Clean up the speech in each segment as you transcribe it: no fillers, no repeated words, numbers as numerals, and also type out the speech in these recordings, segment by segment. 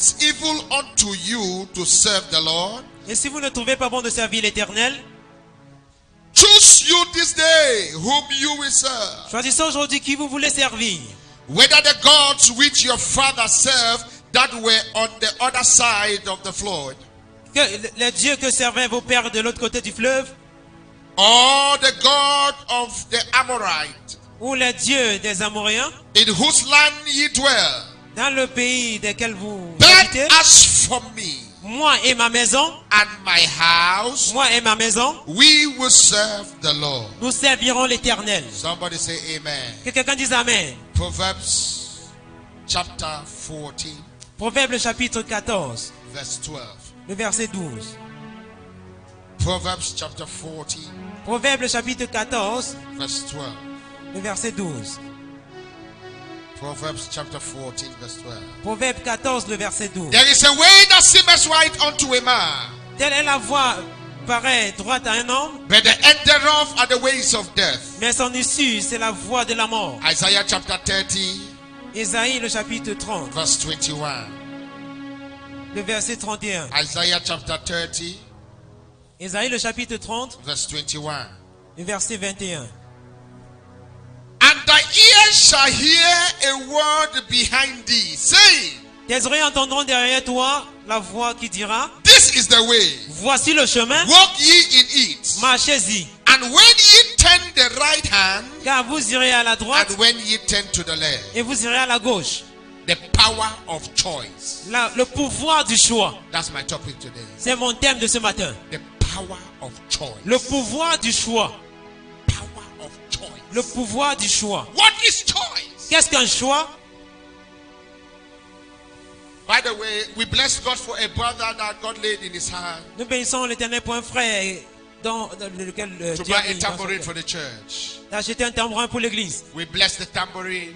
seems evil unto you to serve the Lord, Et si vous ne trouvez pas bon de servir l'Éternel, choose you this day whom you will serve. choisissez aujourd'hui qui vous voulez servir. Whether the gods which your father served that were on the other side of the flood, Que les dieux que servaient vos pères de l'autre côté du fleuve, or the God of the Amorite, ou les dieux des Amoréens, in whose land ye dwell. dans le pays desquels vous But habitez, as for me moi et ma maison, and my house, moi et ma maison, we will serve the Lord. nous servirons l'Éternel. Somebody say amen. Que quelqu'un dise Amen. Proverbs chapter 14, Proverbe chapitre 14, verse 12. le verset 12. Proverbs chapter 14, Proverbe chapitre 14, verse 12. le verset 12. Proverbs chapter 14, verse 12. Proverbe 14, le verset 12. There is a way that seemeth right unto a man, Telle est la voie paraît droite à un homme, but the end thereof are the ways of death. mais son issue, c'est la voie de la mort. Isaiah chapter 30, Ésaïe, le chapitre 30, verse 21. le verset 31. Isaiah chapter 30, Ésaïe, le chapitre 30, verse 21. le verset 21. And thy ears shall hear a word behind thee, saying, Tes oreilles entendront derrière toi la voix qui dira, This is the way, voici le chemin, walk ye in it. marchez-y. And when ye turn the right hand, Car vous irez à la droite and when ye turn to the left, et vous irez à la gauche. the power of choice. Le pouvoir du choix, That's my topic today. c'est mon thème de ce matin. The power of choice. Le pouvoir du choix. Power of choice. Le pouvoir du choix. What is choice? Qu'est-ce qu'un choix? By the way, we bless God for a brother that God laid in his hand Nous bénissons l'Éternel pour un frère dans lequel to Dieu buy a a mis dans son tambourine cœur. for the church. D'acheter un tambourin pour l'église. We bless the tambourine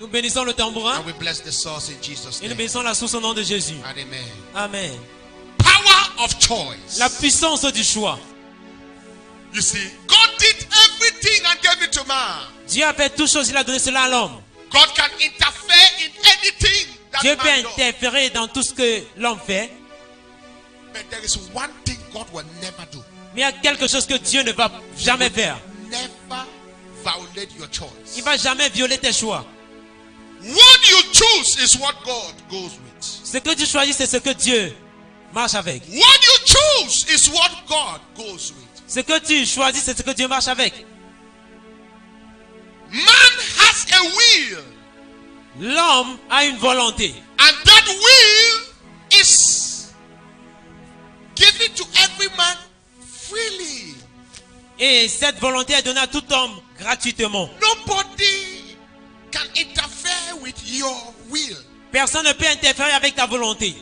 Nous bénissons le tambourin and we bless the source in Jesus' et nous name. bénissons la source au nom de Jésus. And amen. Amen. Power of choice. La puissance du choix. You see, God did everything and gave it to man. Dieu a fait toutes choses, il a donné cela à l'homme. God can interfere in anything that Dieu peut man does. interférer dans tout ce que l'homme fait. But there is one thing God will never do. Mais il y a quelque chose que Dieu ne va jamais faire. Never violate your choice. Il ne va jamais violer tes choix. What you choose is what God goes with. Ce que tu choisis, c'est ce que Dieu marche avec. What you choose is what God goes with. Ce que tu choisis, c'est ce que Dieu marche avec. Man has a will, L'homme a une volonté. and that will is given to every man freely. Et cette volonté est donnée à tout homme gratuitement. Nobody can interfere with your will. Personne ne peut interférer avec ta volonté.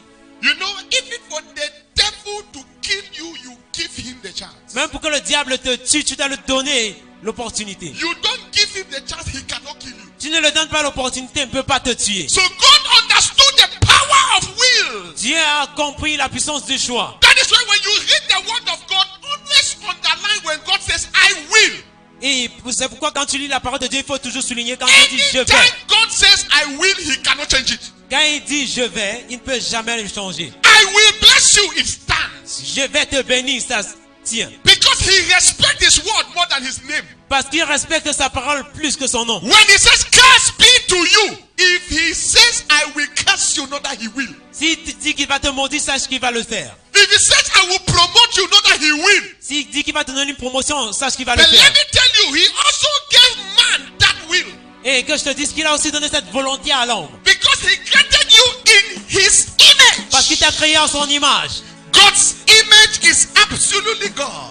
You know, even for the devil to kill you, you give him the chance. Même pour que le diable te tue, tu dois lui donner l'opportunité. You don't give him the chance, he cannot kill you. Tu ne lui donnes pas l'opportunité, il ne peut pas te tuer. So God understood the power of will. Dieu a compris la puissance du choix. That is why when you read the word of God, always underline when God says, I will. Et c'est pourquoi quand tu lis la parole de Dieu, il faut toujours souligner quand il dit je Anytime vais. God says, I will, he cannot change it. Quand il dit je vais, il ne peut jamais le changer. I will bless you, it stands. Je vais te bénir, ça se tient. Because he respects his word more than his name. Parce qu'il respecte sa parole plus que son nom. When he says, curse be to you, if he says, I will curse you, know that he will. S'il te dit qu'il va te maudire, sache qu'il va le faire. If he says, I will promote you, know that he will. S'il dit qu'il va te donner une promotion, sache qu'il va le But let faire. me tell you, he also gave man that will. Et que je te dise qu'il a aussi donné cette volonté à l'homme. Because he created you in his Parce qu'il image. t'a créé en son image. God's image is absolutely God.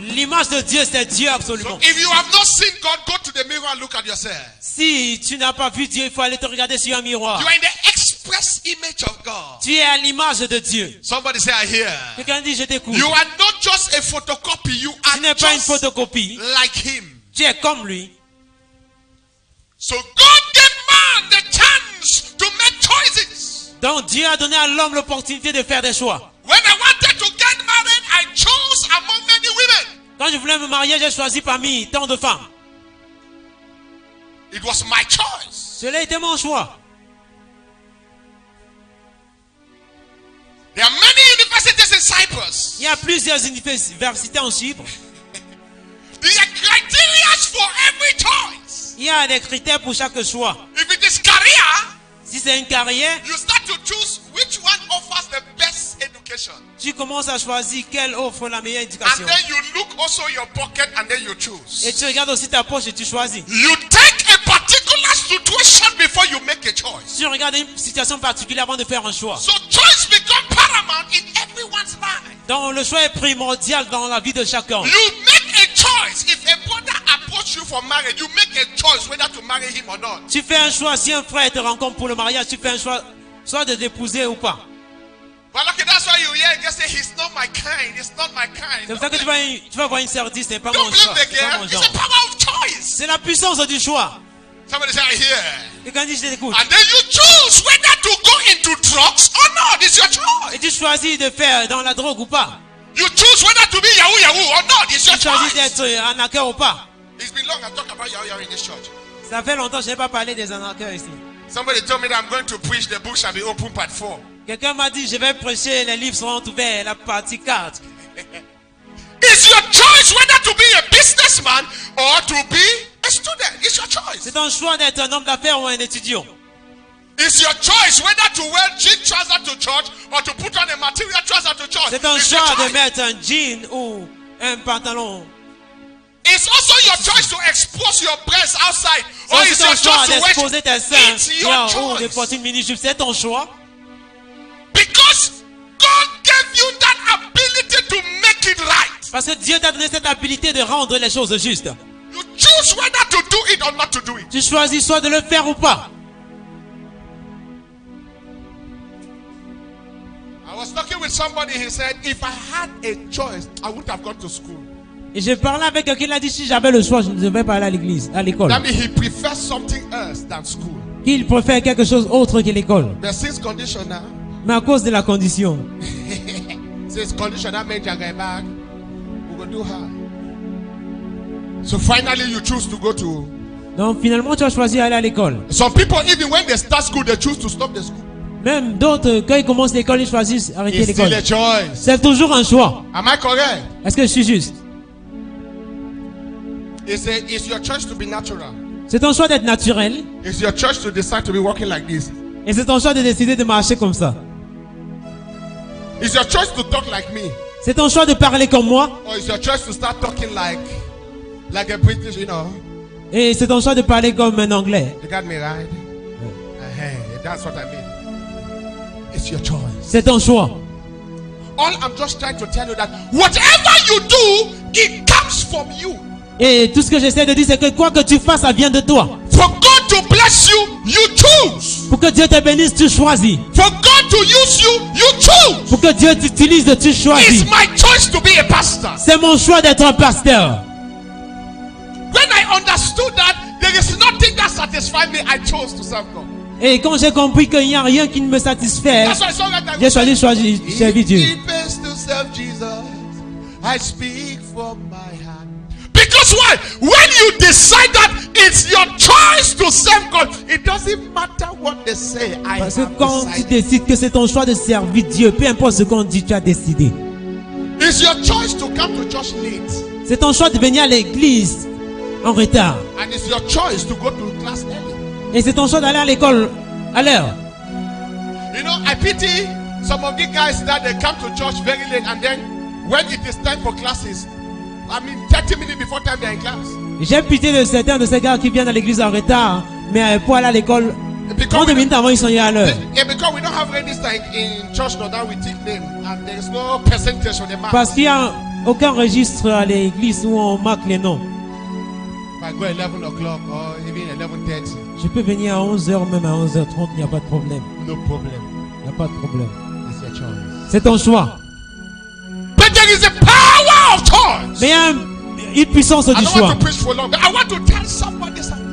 L'image de Dieu, c'est Dieu So absolument. if you have not seen God, go to the mirror and look at yourself. Si tu n'as pas vu Dieu, il faut aller te regarder sur un miroir. You are in the express image of God. Tu es à l'image de Dieu. Somebody say, I hear. Quelqu'un dit, je t'écoute. You are not just a photocopy, you Tu n'es are pas une just photocopie. like him. Tu es comme lui. So God gave man the chance to make choices. Donc Dieu a donné à l'homme l'opportunité de faire des choix. When I wanted to get married, I chose among many women. Quand je voulais me marier, j'ai choisi parmi tant de femmes. It was my choice. Cela était mon choix. Il y a plusieurs universités en Chypre. There are criteria for every choice. Il y a des critères pour chaque choix. If it is career, Si c'est une carrière, you start to choose which one offers the best education. tu commences à choisir quelle offre la meilleure And éducation. then you look also your pocket and then you Et choose. tu regardes aussi ta poche et tu choisis. You take a particular situation before you make a choice. Tu regardes une situation particulière avant de faire un choix. So choice becomes paramount in everyone's life. Donc le choix est primordial dans la vie de chacun. You make a choice. If a brother approach you for marriage, you make a choice whether to marry him or not. Tu fais un choix. Si un frère te rencontre pour le mariage, tu fais un choix, soit de l'épouser ou pas. But okay, that's why you hear it just say he's not my kind. It's not my kind. C'est pour ça que tu vas voir une sœur dire c'est pas Don't mon blame choix. the C'est pas girl. mon It's genre. the power of choice. C'est la puissance du choix. Somebody say I hear. Et quand dit je t'écoute. And then you choose whether to go into drugs or not. It's your choice. Et tu choisis de faire dans la drogue ou pas. You choose whether to be Yahoo Yahoo or not. It's your Tu choisis choice. d'être arnaqueur ou pas. It's been long I talked about Yahoo Yahoo in this church. Ça fait longtemps que je n'ai pas parlé des arnaqueurs ici. Somebody told me that I'm going to preach the book shall be open part 4. Quelqu'un m'a dit je vais prêcher, les livres seront ouverts, la partie 4. It's your choice whether to be a businessman or to be a student. It's your choice. C'est ton choix d'être un homme d'affaires ou un étudiant. It's your choice whether to wear jean trousers to church or to put on a material trouser to church. C'est ton It's your choix de choice. mettre un jean ou un pantalon. It's also your choice to expose your breasts outside. Or C'est it's ton your choix choice to d'exposer tes wear. seins It's your dehors ou de choice. porter une mini-jupe. C'est ton choix. Because God gave you that ability to make it right. Parce que Dieu t'a donné cette habilité de rendre les choses justes. You choose whether to do it or not to do it. Tu choisis soit de le faire ou pas. I was talking with somebody, he said, if I had a choice, I wouldn't have gone to school. Et j'ai parlé avec quelqu'un qui a dit si j'avais le choix, je ne devais pas aller à l'église, à l'école. That means he prefers something else than school. Qu'il préfère quelque chose autre que l'école. But since conditional, Mais à cause de la condition. since conditional made you get back, we will do her. So finally you choose to go to. Donc finalement tu as choisi d'aller à l'école. Some people, even when they start school, they choose to stop the school. Même d'autres, quand ils commencent l'école, ils choisissent d'arrêter It's still l'école. a choice. C'est toujours un choix. Am I correct? Est-ce que je suis juste? It's your choice to be natural. C'est ton choix d'être naturel. It's your choice to decide to be walking like this. Et c'est ton choix de décider de marcher comme ça. It's your choice to talk like me. C'est ton choix de parler comme moi. Or it's your choice to start talking like a British, you know. Et c'est ton choix de parler comme un anglais. You got me right? That's what I mean. It's your choice. C'est ton choix. All I'm just trying to tell you that whatever you do, it comes from you. Et tout ce que j'essaie de dire, c'est que quoi que tu fasses, ça vient de toi. For God to bless you, you choose. Pour que Dieu te bénisse, tu choisis. For God to use you, you choose. Pour que Dieu t'utilise, tu choisis. It's my choice to be a pastor. C'est mon choix d'être un pasteur. When I understood that there is nothing that satisfies me, I chose to serve God. Et quand j'ai compris qu'il n'y a rien qui ne me satisfait, That's why it's all right. j'ai choisi de servir Dieu. It pays to serve Jesus. I speak from my heart. Because why? When you decide that it's your choice to serve God, it doesn't matter what they say. I Parce que have quand tu decided. décides que c'est ton choix de servir Dieu, peu importe ce qu'on dit, tu as décidé. It's your choice to come to church late. C'est ton choix de venir à l'église en retard. And it's your choice to go to class early. Et c'est ton choix d'aller à l'école à l'heure. You know, I pity some of the guys that they come to church very late and then when it is time for classes, 30 minutes before time they're in class. J'ai pitié de certains de ces gars qui viennent à l'église en retard, mais pour aller à l'école, Because 30 minutes avant, ils sont y à l'heure. Yeah, because we don't have register in church now that we take name and there's no percentage on the map. Parce qu'il n'y a aucun registre à l'église où on marque les noms. If I go 11 o'clock or even 11:30, Je peux venir à 11h, même à 11h30, il n'y a pas de problème. no problem. Il n'y a pas de problème. It's your choice. C'est ton choix. But there is a power of choice. Mais il y a une puissance I du don't want choix. to preach for long. But I want to tell somebody something.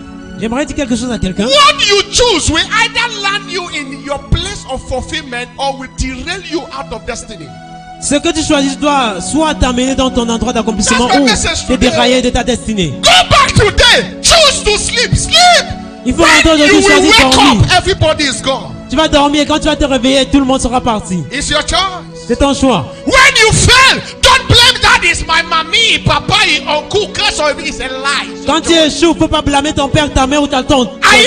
J'aimerais dire quelque chose à quelqu'un. What you choose will either land you in your place of fulfillment or will derail you out of destiny. Ce que tu choisis doit soit t'amener dans ton endroit d'accomplissement That's the ou message te today. dérailler de ta destinée. Go back today. Choose to sleep. Sleep. Il faut When rentrer you aujourd'hui, will choisir wake dormir. up, everybody is gone. Tu vas dormir et quand tu vas te réveiller, tout le monde sera parti. It's your choice. C'est ton choix. When you fail, don't blame that is my mommy, papa, uncle, cause of it's a lie. It's Quand a tu joke. échoues, faut pas blâmer ton père, ta mère ou ta tante. I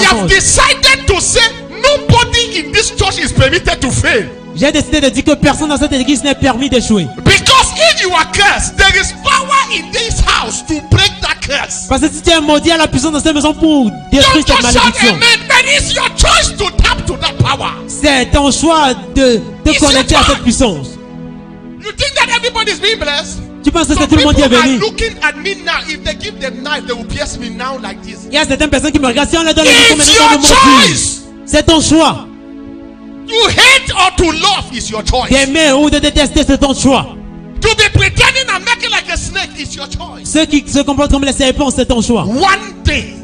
have decided to say nobody in this church is permitted to fail. J'ai décidé de dire que personne dans cette église n'est permis d'échouer. Because if you are cursed, there is power in this house to break that curse. Parce que si tu es maudit, à la puissance dans cette maison pour détruire Don't cette just shout malédiction. amen, but it's your choice to tap to that power. C'est ton choix de te It's connecter your à cette choice. puissance. You think that everybody is being blessed? Tu penses que Some tout le monde est people are béni? looking at me now. If they give them knife, they will pierce me now like this. Il y a certaines personnes qui me regardent. Si on leur donne le It's micro, your maintenant, on me choice. C'est ton choix. To hate or to love is your choice. D'aimer ou de détester, c'est ton choix. To be pretending and making like a snake is your choice. Ceux qui se comportent comme les serpents, c'est ton choix. One day,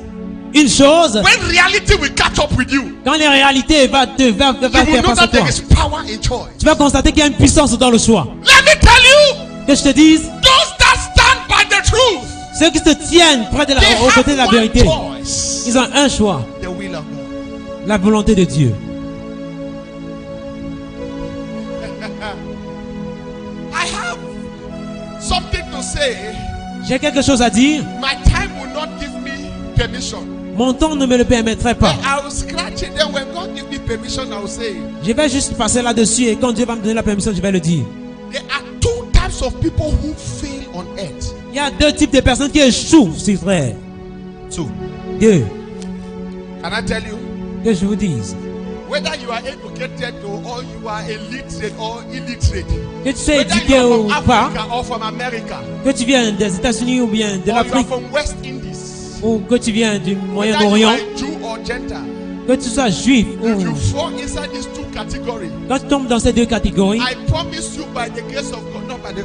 Une chose, when reality will catch up with you, quand les réalités va you will faire know face à that there toi, is power in choice. tu vas constater qu'il y a une puissance dans le choix. Let me tell you, Que je te dise, those that stand by the truth, ceux qui se tiennent près de they aux côtés de la have one vérité, choice. ils ont un choix, The will of God. la volonté de Dieu. I have something to say. J'ai quelque chose à dire. My time will not give me permission. Mon temps ne me le permettrait pas. I will scratch it. Then when God give me permission, I will say it. Je vais juste passer là-dessus et quand Dieu va me donner la permission, je vais le dire. There are two types of people who fail on earth. Il y a deux types de personnes qui échouent sur terre. Two. Deux. Can I tell you? Que je vous dise. Whether you are educated or you are illiterate or illiterate. Que tu sois Whether you éduqué are ou from pas, Africa or from America. que tu viens des États-Unis ou bien de Or you are l'Afrique, from West Indies. ou que tu viens du Whether you Moyen-Orient, are a Jew or Gentile. que tu sois juif If you ou fall inside these two categories, quand tu tombes dans ces deux catégories, I promise you by the grace of God, not by the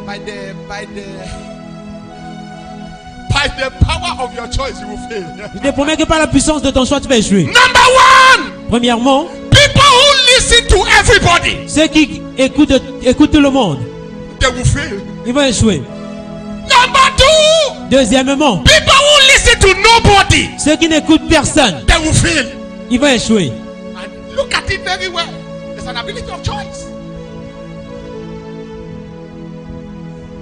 power of your choice, you will fail. je te promets que par la puissance de ton choix, tu vas échouer. Number one, Premièrement, people who listen to everybody, ceux qui écoutent tout le monde, they will fail. ils vont échouer. Number two, Deuxièmement, people who listen to nobody, ceux qui n'écoutent personne, they will fail. ils vont échouer. And look at it very well. It's an ability of choice.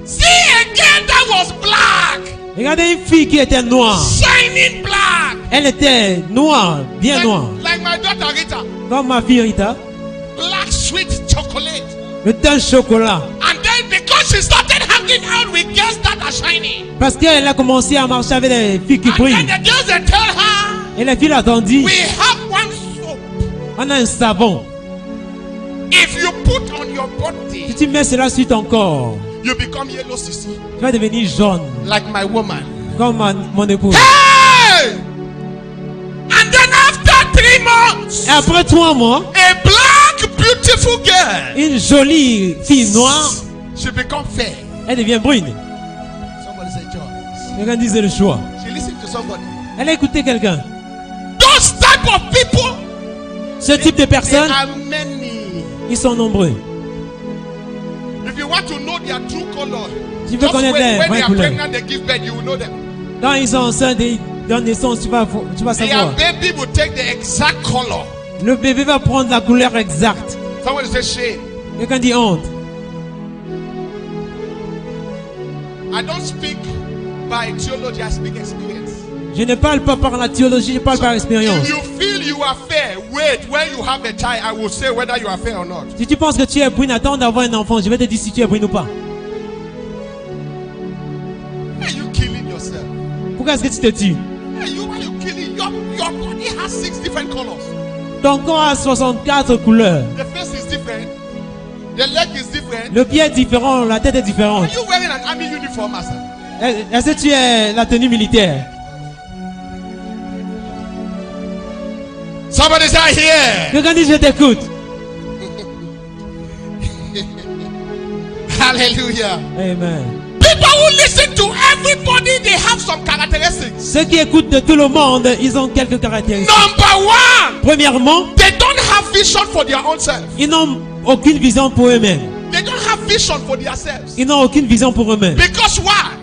See a girl that was black, Regardez une fille qui était noire. shining black, Elle était noire, bien noire. like my daughter Rita, Comme ma fille Rita. black sweet chocolate. Le teint chocolat. And then because she started hanging out with girls that are shining, Parce qu'elle a commencé à marcher avec les filles qui and then brillent. the girls they tell her, Et les filles l'ont dit, we have one soap. on a un savon. If you put on your Si body, tu mets cela sur ton corps, you become yellow sissy, tu vas devenir jaune. like my woman. Comme mon épouse. Hey! And then after 3 months, Et après 3 mois, a black beautiful girl, une jolie fille noire, she become fair. elle devient brune. Somebody say choice. Quelqu'un disait le choix. She listened to somebody. Elle a écouté quelqu'un. Those type of people, Ce type de there personnes, are many. ils sont nombreux. If you want to know their true color, Tu veux just connaître when les they vraies are couleurs. pregnant, they give birth, you will know them. Quand ils sont enceintes et donnent naissance, tu vas Their savoir. baby will take the exact color. Le bébé va prendre la couleur exacte. Somebody say shame. Quelqu'un dit honte. I don't speak by theology, I speak experience. Je ne parle pas par la théologie, je parle par expérience. If you feel you are fair, wait. When you have a child, I will say whether you are fair or not. Si tu penses que tu es brune, attends d'avoir un enfant. Je vais te dire si tu es brune ou pas. Why are you killing yourself? Pourquoi est-ce que tu te tues? Why are you killing? Your body has 6 different colors. Ton corps a 64 couleurs. The face is different. The leg is different. Le pied est différent, la tête est différente. Are you wearing an army uniform, master? Est-ce que tu es la tenue militaire? Somebody say here. Quelqu'un dit je t'écoute. Hallelujah. Amen. People who listen to everybody, they have some characteristics. Ceux qui écoutent de tout le monde, ils ont quelques caractéristiques. Number one, Premièrement, they don't have vision for their own self. ils n'ont aucune vision pour eux-mêmes. They don't have vision for themselves. Ils n'ont aucune vision pour eux-mêmes. Because why?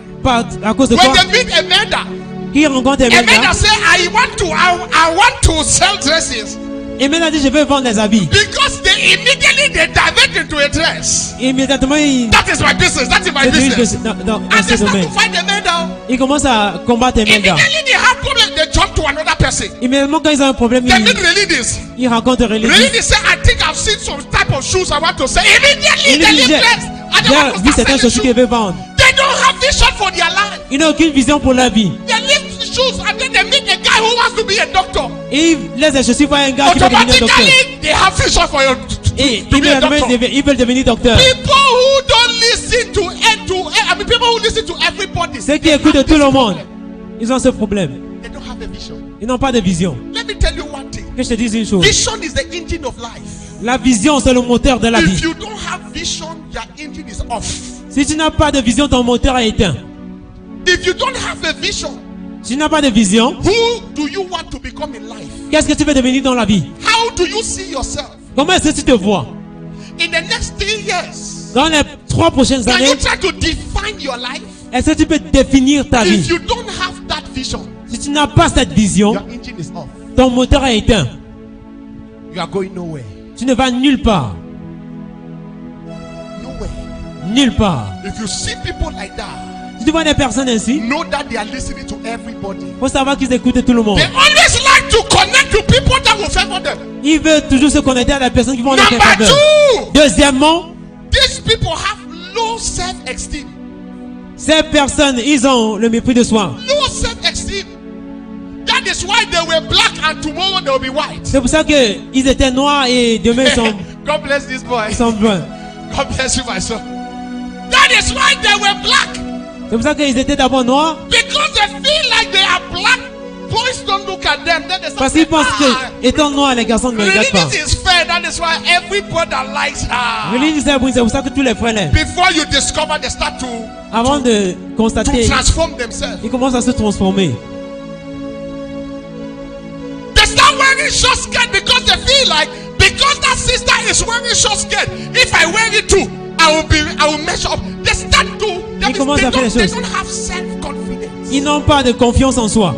À cause de When quoi? they meet a mender, Qui rencontre a Emmanuel mender say, I want to sell dresses Emmanuel a dit je veux vendre des habits. because they immediately they divert into a dress. Immédiatement, il That is my business. That is my se dirige business. dans And ce they start domaine. to fight the men down. Il commence à combattre les médias. Immediately they have problem. They jump to another person. Immédiatement, quand ils ont un problème, They meet the ladies. ils rencontrent les The religieux. lady say, I think I've seen some type of shoes I want to sell. Immediately they leave dress. And they J'ai want to vu start certaines selling chaussures qu'ils shoes. veulent vendre. They don't have vision for their life. Ils n'ont aucune vision pour leur vie. They leave the shoes and then they meet a guy who wants to be a doctor. Et ils laissent les chaussures voir un gars qui va devenir docteur. Automatically, they have vision for you Et to be a immédiatement, doctor. ils veulent devenir docteur. People who don't listen to I mean, people who listen to everybody. Ceux qui they écoutent have tout this le monde, problem. ils ont ce problème. They don't have a vision. Ils n'ont pas de vision. Let me tell you one thing. Que je te dise une chose. Vision is the engine of life. La vision, c'est le moteur de la If vie. you don't have vision, your engine is off. Si tu n'as pas de vision, ton moteur est éteint. If you don't have a vision, Si tu n'as pas de vision, who do you want to become in life? qu'est-ce que tu veux devenir dans la vie? How do you see yourself? Comment est-ce que tu te vois? In the next 3 years, Dans les 3 prochaines can années, you try to define your life? est-ce que tu peux définir ta If vie? you don't have that vision, Si tu n'as pas cette vision, your engine is off. ton moteur est éteint. You are going nowhere. Tu ne vas nulle part. Nowhere. Nulle part. If you see people like that, Si tu vois des personnes ainsi, know that they are listening to everybody. il faut savoir qu'ils écoutent tout le monde. They always like to connect to people that will favor them. Ils veulent toujours se connecter à des personnes qui vont dans leur Number faveur. 2, Deuxièmement, these people have low self-esteem. ces personnes, ils ont le mépris de soi. Low self-esteem. That is why they were black and tomorrow they will be white. C'est pour ça qu'ils étaient noirs et demain God bless this boy. ils sont bruns. God bless you, my son. That is why they were black. C'est pour ça qu'ils étaient d'abord noirs. Because they feel like they are black. Boys don't look at them. Then they Parce say, qu'ils pensent que, étant noirs, les garçons ne me regardent pas. religion is fair. That is why every brother likes her. Religion, c'est pour ça que tous les frères l'aiment. Before you discover, they start to Avant de constater, transform themselves. ils commencent à se transformer. They start wearing short skirt because they feel like, because that sister is wearing short skirt, if I wear it too, I will measure up. They start to, that means commencent à faire les they choses. don't have self-confidence. Ils n'ont pas de confiance en soi.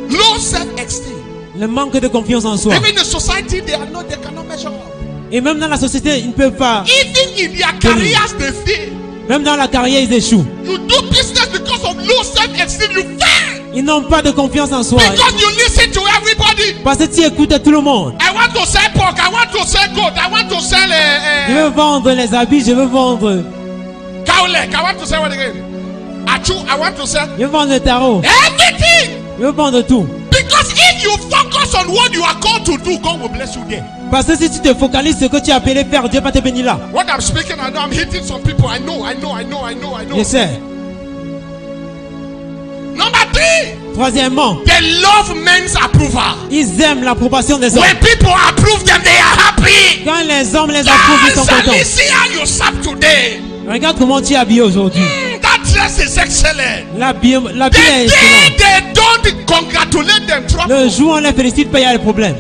Low self-esteem. Le manque de confiance en soi. Even in society, they cannot measure up. Et même dans la société, ils ne peuvent pas. Even in their careers, they fail. Même dans la carrière, ils échouent. You do business because of low self-esteem, you fail. Ils n'ont pas de confiance en soi. Because you listen to everybody. Parce que tu écoutes tout le monde. I want to sell pork, I want to sell goat, I want to sell Je veux vendre les habits, je veux vendre. cow leg, I want to sell what again? Achu, I want to sell Je veux vendre le tarot. everything. Je veux vendre tout. Because if you focus on what you are called to do, God will bless you there. Parce que si tu te focalises sur ce que tu as appelé faire, Dieu va te bénir là. What I'm speaking, I know I'm hitting some people. I know. Je sais. Number 3, Troisièmement, they love men's approval. ils aiment l'approbation des hommes. When people approve them, they are happy. Quand les hommes les approuvent, ils sont Sally, contents. see how you serve today. Regarde comment tu es habillé aujourd'hui. That dress is excellent. L'habit est The day excellent. they don't congratulate them, trouble. Le jour où on les félicite, pas il y a des problèmes.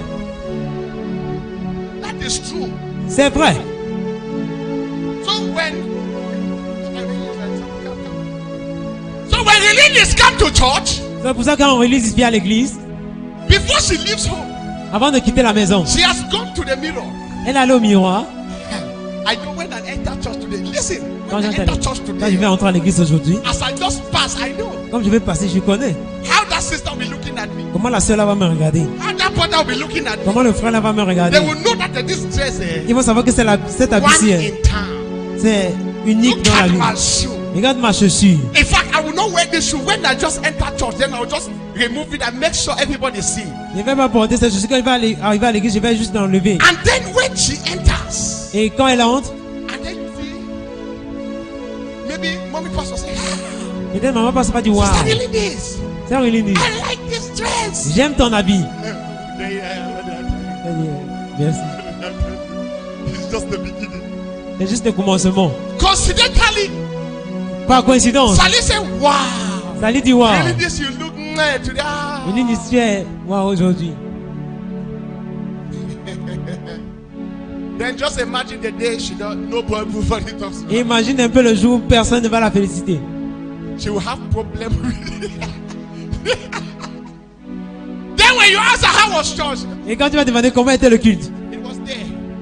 That is true. C'est vrai. So when Religious come to church, C'est pour ça que quand Élise vient à l'église, before she leaves home, avant de quitter la maison, she has gone to the mirror. elle allait au miroir. I know when I enter church today. Listen, Quand when I enter church je today, vais entrer à l'église aujourd'hui, as I just pass, I know comme je vais passer, je connais. how that sister will be looking at me, Comment la soeur là va me regarder. how that brother will be looking at me. Comment le frère là va me regarder. They will know that this dress Ils vont savoir que c'est cet one habit-ci, in town. c'est unique Look dans la at vie. my shoe. Regarde ma chaussure. In fact, I will not wear this shoe when I just enter church. Then I will just remove it and make sure everybody see. Je vais pas porter cette chaussure. Quand elle va arriver à l'église, je vais juste l'enlever. And then when she enters, Et quand elle entre, and then you see, maybe mommy pastor say, peut-être maman passe pas du wow. Sister really this. C'est Aurélie. I like this dress. J'aime ton habit. Merci. It's just the beginning. C'est juste le commencement. Coincidentally, Par coïncidence. Sally said, wow. Ça lui dit wow. Really this you look today. Il dit tu es wow aujourd'hui. Then just imagine the day she don't, nobody talks to Et her. imagine un peu le jour où personne ne va la féliciter. She will have problem with Then when you ask her how was church, Et quand tu vas demander comment était le culte,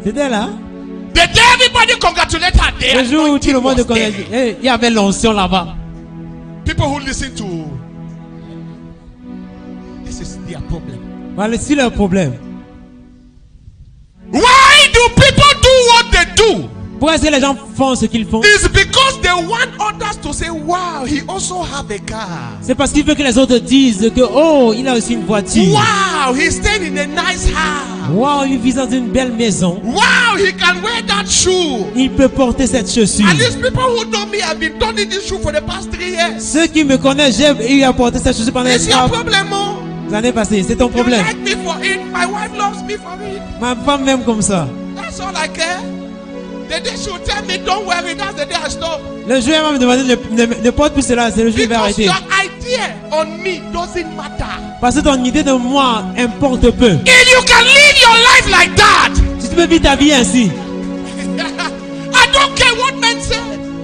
C'était là. The day everybody congratulated her, the Le jour où tout le anointing monde was connaît. there. Il y avait l'onction là-bas. People who listen to, this is their problem. Voilà, c'est leur problème. Why do people do what they do? Pourquoi est-ce que les gens font ce qu'ils font? It's because they want others to say, wow, he also have a car. C'est parce qu'il veut que les autres disent que, oh, il a aussi une voiture. Wow, he's staying in a nice house. Wow, il vit dans une belle maison. Wow, he can wear that shoe. Il peut porter cette chaussure. And these people who know me have been turning this shoe for the past 3 years. Ceux qui me connaissent, il a porté cette chaussure pendant It's your 3 problem, oh. années passées. C'est ton You problème. like me for it. My wife loves me for it. Ma femme m'aime comme ça. That's all I care. The day she will tell me, don't worry, that's the day I stop. Le jour où elle va me demander ne porte plus cela, c'est le jour où je vais Because arrêter. your idea on me doesn't matter. Parce que ton idée de moi importe peu. If you can live your life like that, Si tu peux vivre ta vie ainsi, I don't care what men say.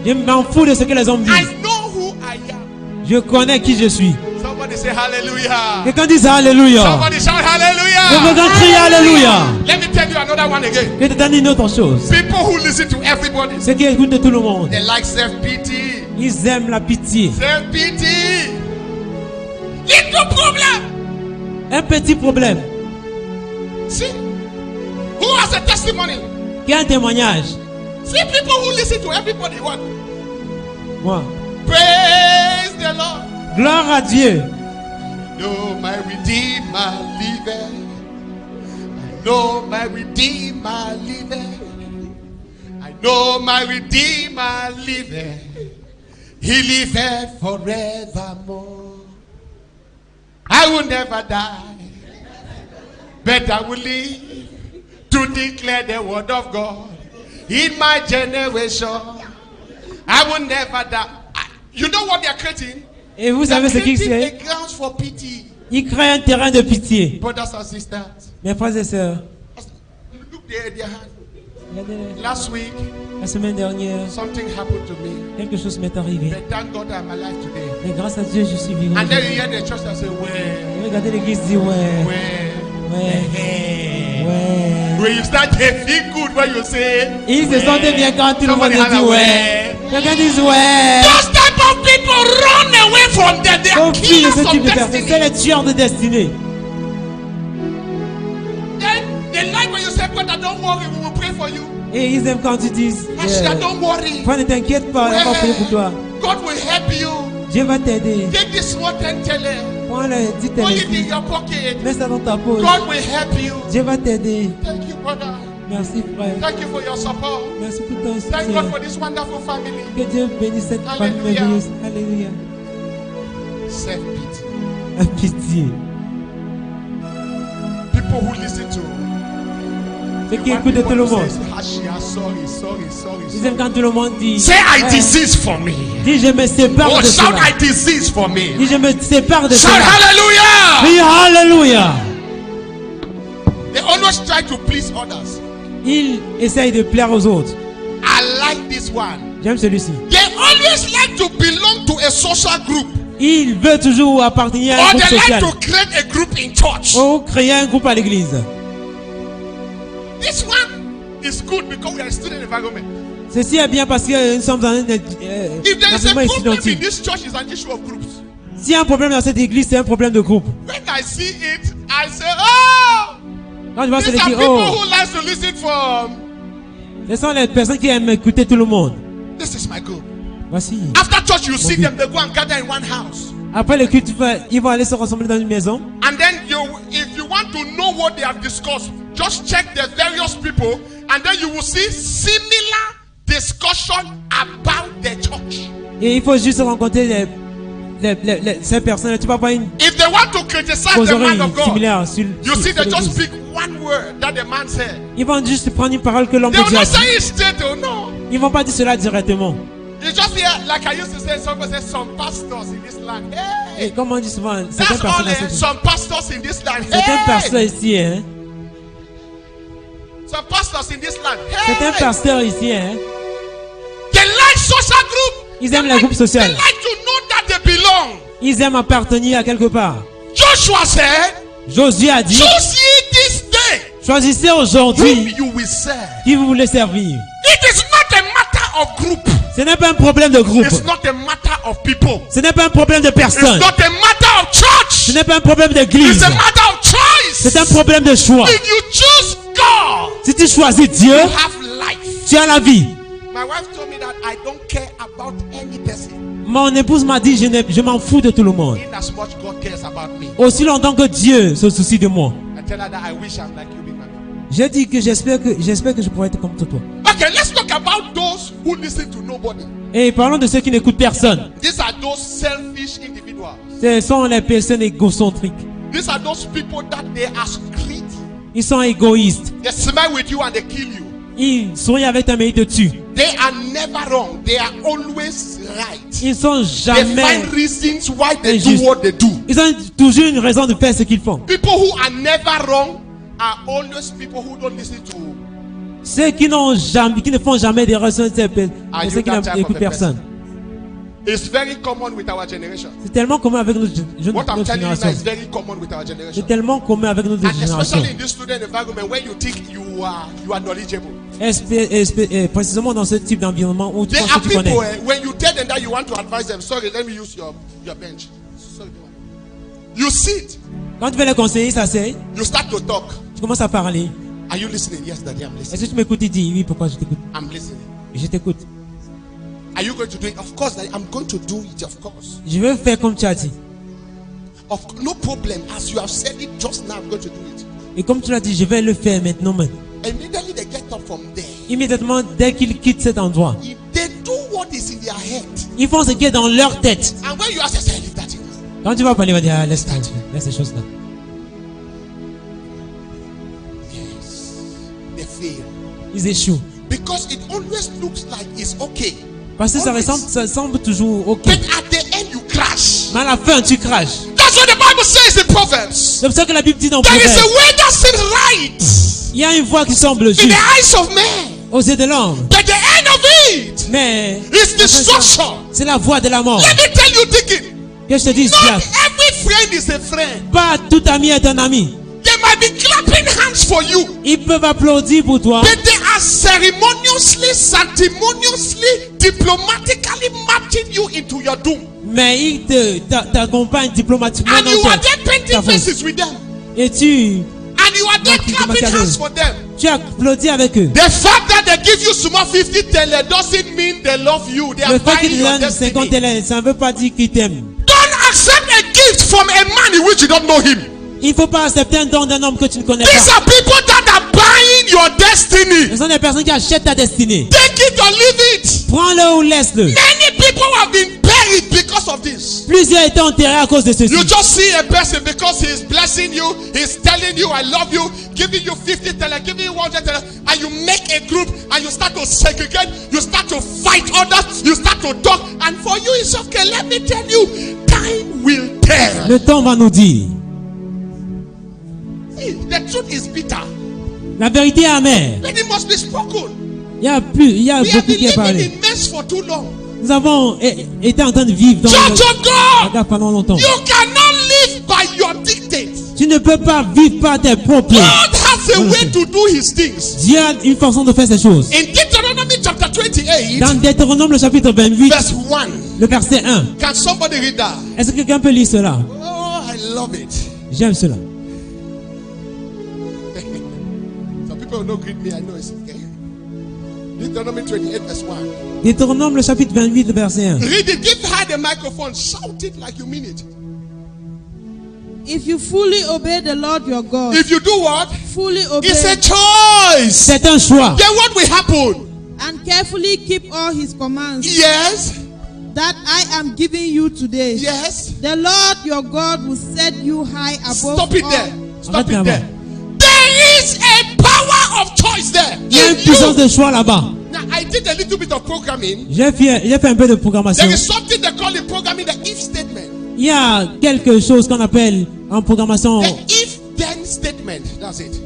je m'en fous de ce que les hommes I disent. know who I am. Je connais qui je suis. Somebody say hallelujah. Quelqu'un dit Alléluia. Somebody shout Je veux hallelujah. crier Alléluia. Let me tell you another one again. Je te donne une autre chose. People who listen to everybody, Ceux qui écoutent de tout le monde, they like self-pity. ils aiment la pitié. Self-pity. Little problem. Un petit problème. See? Who has a testimony? Qui a un témoignage? See people who listen to everybody. What? Moi. Praise the Lord. Gloire à Dieu. No, my Redeemer liveth. I know my Redeemer liveth. I know my Redeemer liveth. He liveth forevermore. I will never die, but I will live to declare the word of God in my generation. I will never die. You know what they are creating? Et vous savez ce qu'il Creating fait? a grounds for pity. Il crée un terrain de pitié. Brothers and sisters, Mes frères et sœurs, look there at their hand. regardez, Last week, la semaine dernière, something happened to me. quelque chose m'est arrivé. But thank God I'm alive today. Mais grâce à Dieu, je suis vivant. And then you hear the church that say, well, Et regardez l'église dit ouais, well, ouais, ouais. when you start to feel good when you say, Ils se sentent bien quand tout le monde Somebody dit holla, ouais. Quelqu'un dit ouais. those type of people run away from them. They are Confie de killers ce of type de personnes. destiny. C'est les tueurs de destinée. Then they like when you say, brother, don't worry, we will pray for you. Et ils aiment quand tu dis Ashia, don't worry. Frère, ne t'inquiète pas, on va prier pour toi. God will help you. Dieu va t'aider. Take this small tentele, Prends le dit put it in téléphone. your pocket. Mets ça dans ta poche. God will help you. Dieu va t'aider. Thank you, brother. Merci frère. Thank you for your support. Merci pour ton Thank soutien. God for this wonderful family. Que Dieu bénisse cette famille Alléluia. merveilleuse. Alléluia. Self-pity. La pitié. People who listen to Ceux qui écoutent de tout le monde. Ashia, sorry. Ils aiment quand tout le monde dit. Say I Ouais. disease for me. Dis je me sépare Oh, de shout cela. I disease for me. Dis je me sépare de Shout cela. hallelujah. Dis Alléluia. They always try to please others. Il essaye de plaire aux autres. I like this one. J'aime celui-ci. They always like to belong to a social group. Il veut toujours appartenir à un Or groupe they like social. to create a group in church. Ou créer un groupe à l'église. This one is good because we are a student environment. Ceci est bien parce que nous sommes dans un If there is a environnement problem in étudiantil. this church, it's an issue of groups. S'il y a un problème dans cette église, c'est un problème de groupe. When I see it, I say, oh, Quand je vois these cela, are je dis, people oh, who like to listen from. ce sont les personnes qui aiment écouter tout le monde. This is my group. Voici. After church, you see them, they go and gather in one house. Après le culte, ils vont aller se rassembler dans une maison. And then if you want to know what they have discussed, just check the various people, and then you will see similar discussion about the church. Et il faut juste rencontrer ces personnes. Tu vas voir une If they want to criticize the causerie man of God, similaire sur, you see sur they just l'église. speak one word that the man said. Ils vont juste prendre une parole que l'homme They de will Dieu a not say dit. it straight, oh no. Ils vont pas dire cela directement. You just hear, like I used to say, somebody says, some pastors in this land. Et Hey, comme on dit souvent, certaines that's all. personnes, dans cette- Some pastors in this land. certaines personnes Hey, ici, hein. some pastors in this land. Certains Hey, pasteurs ici, hein. they like social group. Ils aiment They les groupes sociaux. They like to know that they belong. Ils aiment appartenir à quelque part. Joshua said, Josué a dit, choose ye this day Choisissez whom aujourd'hui you will serve. qui vous voulez servir. It is not a matter of group. Ce n'est pas un problème de groupe. It's not a matter of people. Ce n'est pas un problème de It's personne. not a matter of Ce church. n'est pas un problème d'église. It's a matter of C'est un choice. problème de choix. If you choose God, Si tu choisis Dieu, you have life. tu as la vie. My wife told me that I don't care about any person Mon épouse m'a dit, je m'en fous de tout le monde. in as much God cares about me. Aussi longtemps que Dieu se soucie de moi. I tell her that I wish I'm like you, big man. J'ai dit que j'espère que je pourrais être comme toi. Okay, let's talk about those who listen to nobody. Et parlons de ceux qui n'écoutent personne. These are those selfish individuals. Ce sont les personnes égocentriques. These are those people that they are greedy. Ils sont égoïstes. They smile with you and they kill you. Ils sourient avec ta mais ils te tuent. They are never wrong. They are always right. Ils sont They jamais. find reasons why they Et do juste- what they do. Ils ont toujours une raison de faire ce qu'ils font. People who are never wrong are always people who don't listen to. Ceux qui n'ont jamais, qui ne font jamais d'erreur sont ceux Are you qui that type of n'écoutent a personne. It's very common with our generation. C'est tellement commun avec notre What I'm telling you now génération. is very common with our C'est generation. tellement commun avec notre And génération. especially in this student environment where you think you are knowledgeable. Précisément dans ce type d'environnement où tu There penses are que tu connais. people when you tell them that you want to advise them, sorry, let me use your bench. Sorry, you sit, Quand tu veux les conseiller, ça c'est. you start to talk. Tu commences à parler. Are you listening? Yes, Daddy, I'm listening. Est-ce que tu m'écoutes? Il dit oui, pourquoi je t'écoute? I'm listening. Je t'écoute. Are you going to do it? Of course, Daddy, I'm going to do it. Of course. Je veux faire comme tu as dit. No problem. As you have said it just now, I'm going to do it. Et comme tu l'as dit, je vais le faire maintenant même. Immediately they get up from there. Immédiatement, dès qu'ils quittent cet endroit, If they do what is in their head, ils font ce qui est dans leur tête. and when you ask, say, leave that in. Quand tu vas parler, il va dire ah, laisse ces choses-là. Yes, they fail Ils échouent. because it always looks like it's okay, Parce que Always. ça semble toujours ok. but at the end you crash. Mais à la fin, tu craches. That's what the Bible says in Proverbs. C'est pour ça que la Bible dit dans There is Proverbe, a way that seems right il y a une voie qui semble in juste the eyes of men, aux yeux de l'homme. but the end of it Mais is destruction. c'est la voie de la mort. Let me tell you, Deacon, Que je te dise, not Diaz, every friend is a friend. pas tout ami est un ami. They might be clapping hands for you, Ils peuvent applaudir pour toi, but they are ceremoniously, sanctimoniously, diplomatically marching you into your doom. mais ils t'accompagnent diplomatiquement And you dans are ta there painting ta faute. faces with them. Et tu And you are there Donc, clapping hands for them. applaudis avec eux. The fact that they give you small 50 tele doesn't mean they love you. They are Le fait buying qu'ils your donnent 50 destiny. élèves, ça ne veut pas dire qu'ils t'aiment. Don't accept a gift from a man in which you don't know him. Il ne faut pas accepter un don d'un homme que tu ne connais These pas. are people that are buying your destiny. Ce sont des personnes qui achètent ta destinée. Take it or leave it. Prends-le ou laisse-le. Many people have been buried because of this. Plusieurs étaient enterrés à cause de ceci. You just see a person because he's blessing you, he's telling you I love you, giving you 50 tele, giving you 100 tele, and you make a group and you start to segregate, you start to fight others, you start to talk, and for you it's okay. Let me tell you, time will tell. Le temps va nous dire. See, the truth is bitter, La vérité est amère. but it must be spoken. Il y a We have beaucoup been qui est living parlé. in mess for too long. Nous avons été en train de vivre dans Church of le God, regard pendant longtemps. you cannot live by your dictates. Tu ne peux pas vivre par tes propres. God has a way to do his things. Dieu a une façon de faire ces choses. In Deuteronomy chapter 28, Dans Deutéronome, le chapitre 28, verse 1. le verset 1. Can somebody read that? Est-ce que quelqu'un peut lire cela? Oh, I love it. J'aime cela. Some people will not greet me. I know it's okay. Deuteronomy 28, verse 1. Deutéronome, le chapitre 28, le verset 1. Read it. Give her the microphone. Shout it like you mean it. If you fully obey the Lord your God, If you do what? fully obey It's a choice. C'est un choix. Then what will happen? and carefully keep all his commands Yes. that I am giving you today, Yes. the Lord your God will set you high above Stop it all. there. Stop Arrête it there. là-bas. There is a power of choice there. Il y a une In puissance you. de choix là-bas. Now, I did a little bit of programming. J'ai fait un peu de programmation. There is something they call in programming the if statement. Il y a quelque chose qu'on appelle en programmation The if then statement. That's it.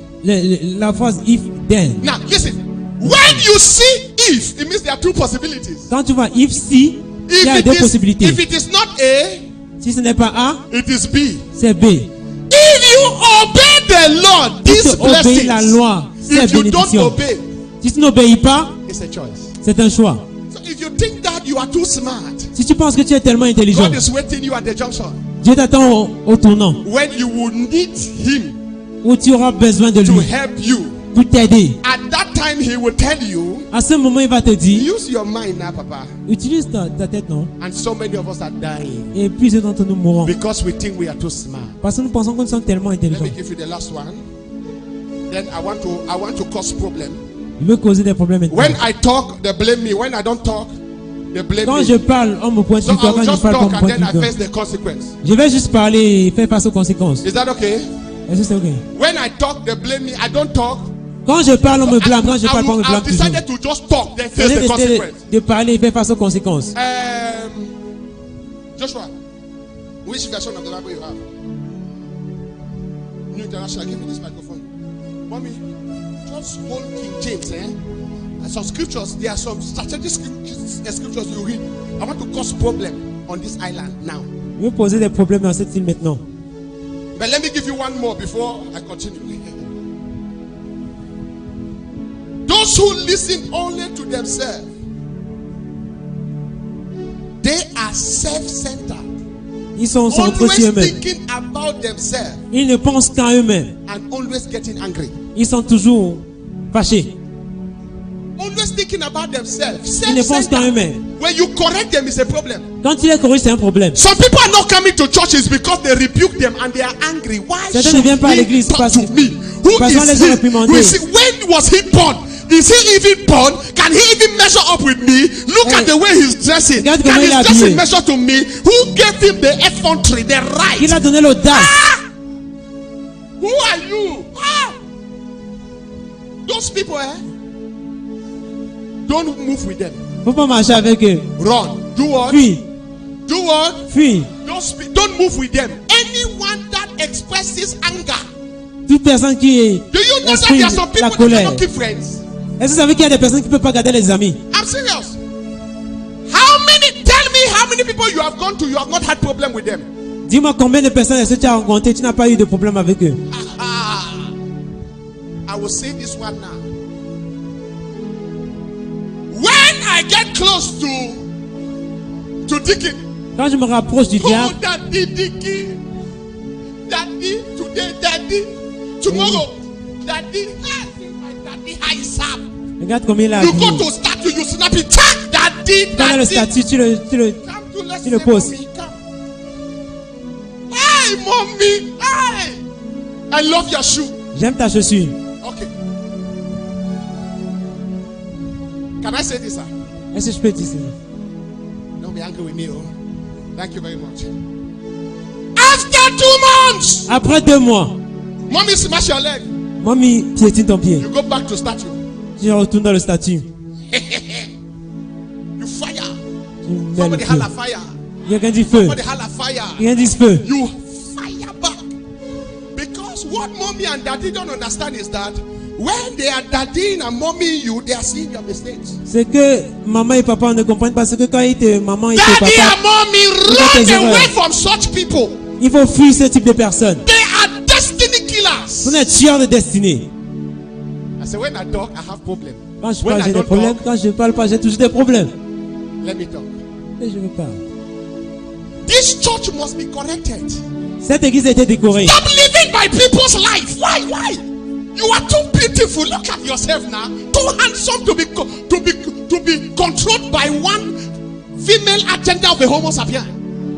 la phrase if then. Now, listen. When you see if, it means there are two possibilities. Quand tu vois if si, il y a deux possibilités. If it is not A, Si ce n'est pas A, it is B. c'est B. If you obey the law, Si these tu obéis la blessings, loi, ces if you don't bénédictions. obey, Si tu n'obéis pas, it's a choice. c'est un choix. So if you think that you are too smart, Si tu penses que tu es tellement intelligent, God is waiting you at the junction Dieu t'attend au tournant when you will need Him où tu auras besoin de to lui help you. pour t'aider. At that time, He will tell you, À ce moment, il va te dire, use your mind now, Papa. utilise ta tête, non? And so many of us are dying Et plusieurs d'entre nous mourront. because we think we are too smart. Parce que nous pensons que nous sommes tellement Let intelligents. me give you the last one. Then I want to cause problem. Il veut causer des problèmes maintenant. When I talk, they blame me. When I don't talk, they blame Quand me. je parle, on me pointe So du doigt. I will Quand je just parle, on talk me and pointe then du I doigt. face the consequence. Je vais juste parler et faire face aux conséquences. Is that okay? Est-ce que c'est ok? When I talk, they blame me. I don't talk. Quand je parle, on me blâme. Quand je parle pas, on me blâme I've toujours. decided to just talk, then J'ai face the décidé consequence. de parler et faire face aux conséquences. Joshua, which version of the Bible you have? New International. Give me this microphone. Mommy, just hold King James, eh? And some scriptures, there are some strategic scriptures you read. I want to cause problem on this island now. Je vais poser des problèmes dans cette île maintenant. But let me give you one more before I continue. Those who listen only to themselves, they are self-centered, Ils sont centrés sur always eux-mêmes. thinking about themselves Ils ne pensent qu'à eux-mêmes. and always getting angry. Ils sont toujours fâchés. Always thinking about themselves. Ils ne pensent qu'à Self-centered. eux-mêmes. When you correct them, it's a problem. Quand tu les corriges, c'est un problème. Some people are not coming to churches because they rebuke them and they are angry. Why Certains should ne viennent pas à he l'église talk parce to que- me? Who parce qu'on les a is he? réprimandés. Who is he? When was he born? Is he even born? Can he even measure up with me? Look Hey. at the way he's dressing. Regarde Can comment il his est dressing habillé. measure to me? Who gave him the effrontery, the right? Il a donné l'audace. Who are you? Those people, don't move with them. Faut pas marcher avec eux. Run. Do what? Fuis. Do what? Fuis. Don't move with them. Anyone that expresses anger. Toute personne qui Do you know that exprime there are some la people that colère. cannot keep friends? Est-ce que vous savez qu'il y a des personnes qui ne peuvent pas garder les amis? I'm serious. Tell me how many people you have gone to, you have not had problem with them. Dis-moi combien de personnes est-ce que tu as rencontré, tu n'as pas eu de problème avec eux. I will say this one now. When I get close to Dicky, Quand je me rapproche du oh diable, daddy Dicky, daddy today, daddy tomorrow, daddy, my daddy high up. regarde combien il a You go habillé. to statue, you snap it, check daddy, Dans le daddy. statut, tu Come to let's tu le say, poses. mommy, come. Hey, mommy, hey, I love your shoe. J'aime ta chaussure. Okay. Can I say this, sir? Est-ce que je peux dire ça? Don't be angry with me, oh. Thank you very much. After 2 months, Après 2 mois, mommy smash your leg. mamie piétine ton pied. You go back to statue. Tu retournes dans le statut. You fire. Tu mets le Somebody feu. holla fire. Quelqu'un dit feu. Somebody holla fire. Quelqu'un dit feu. You fire back. Because what mommy and daddy don't understand is that when they are daddying and mommy you, they are seeing your mistakes. C'est que maman et papa ne comprennent pas. C'est que quand ils te maman et te Daddy papa, and mommy Look at tes run away erreurs. from such people. il faut fuir ce type de personnes. They are destiny killers. Ce sont des tueurs de destinée. I say when I talk, I have problem. Quand je When parle, I j'ai des don't problèmes. talk, Quand je parle pas, j'ai toujours des problèmes. let me talk. Et je veux pas. This church must be corrected. Cette église a été décorée. Stop living by people's life. Why? Why? You are too beautiful. Look at yourself now. Too handsome to be controlled by one female agenda of the Homo sapien.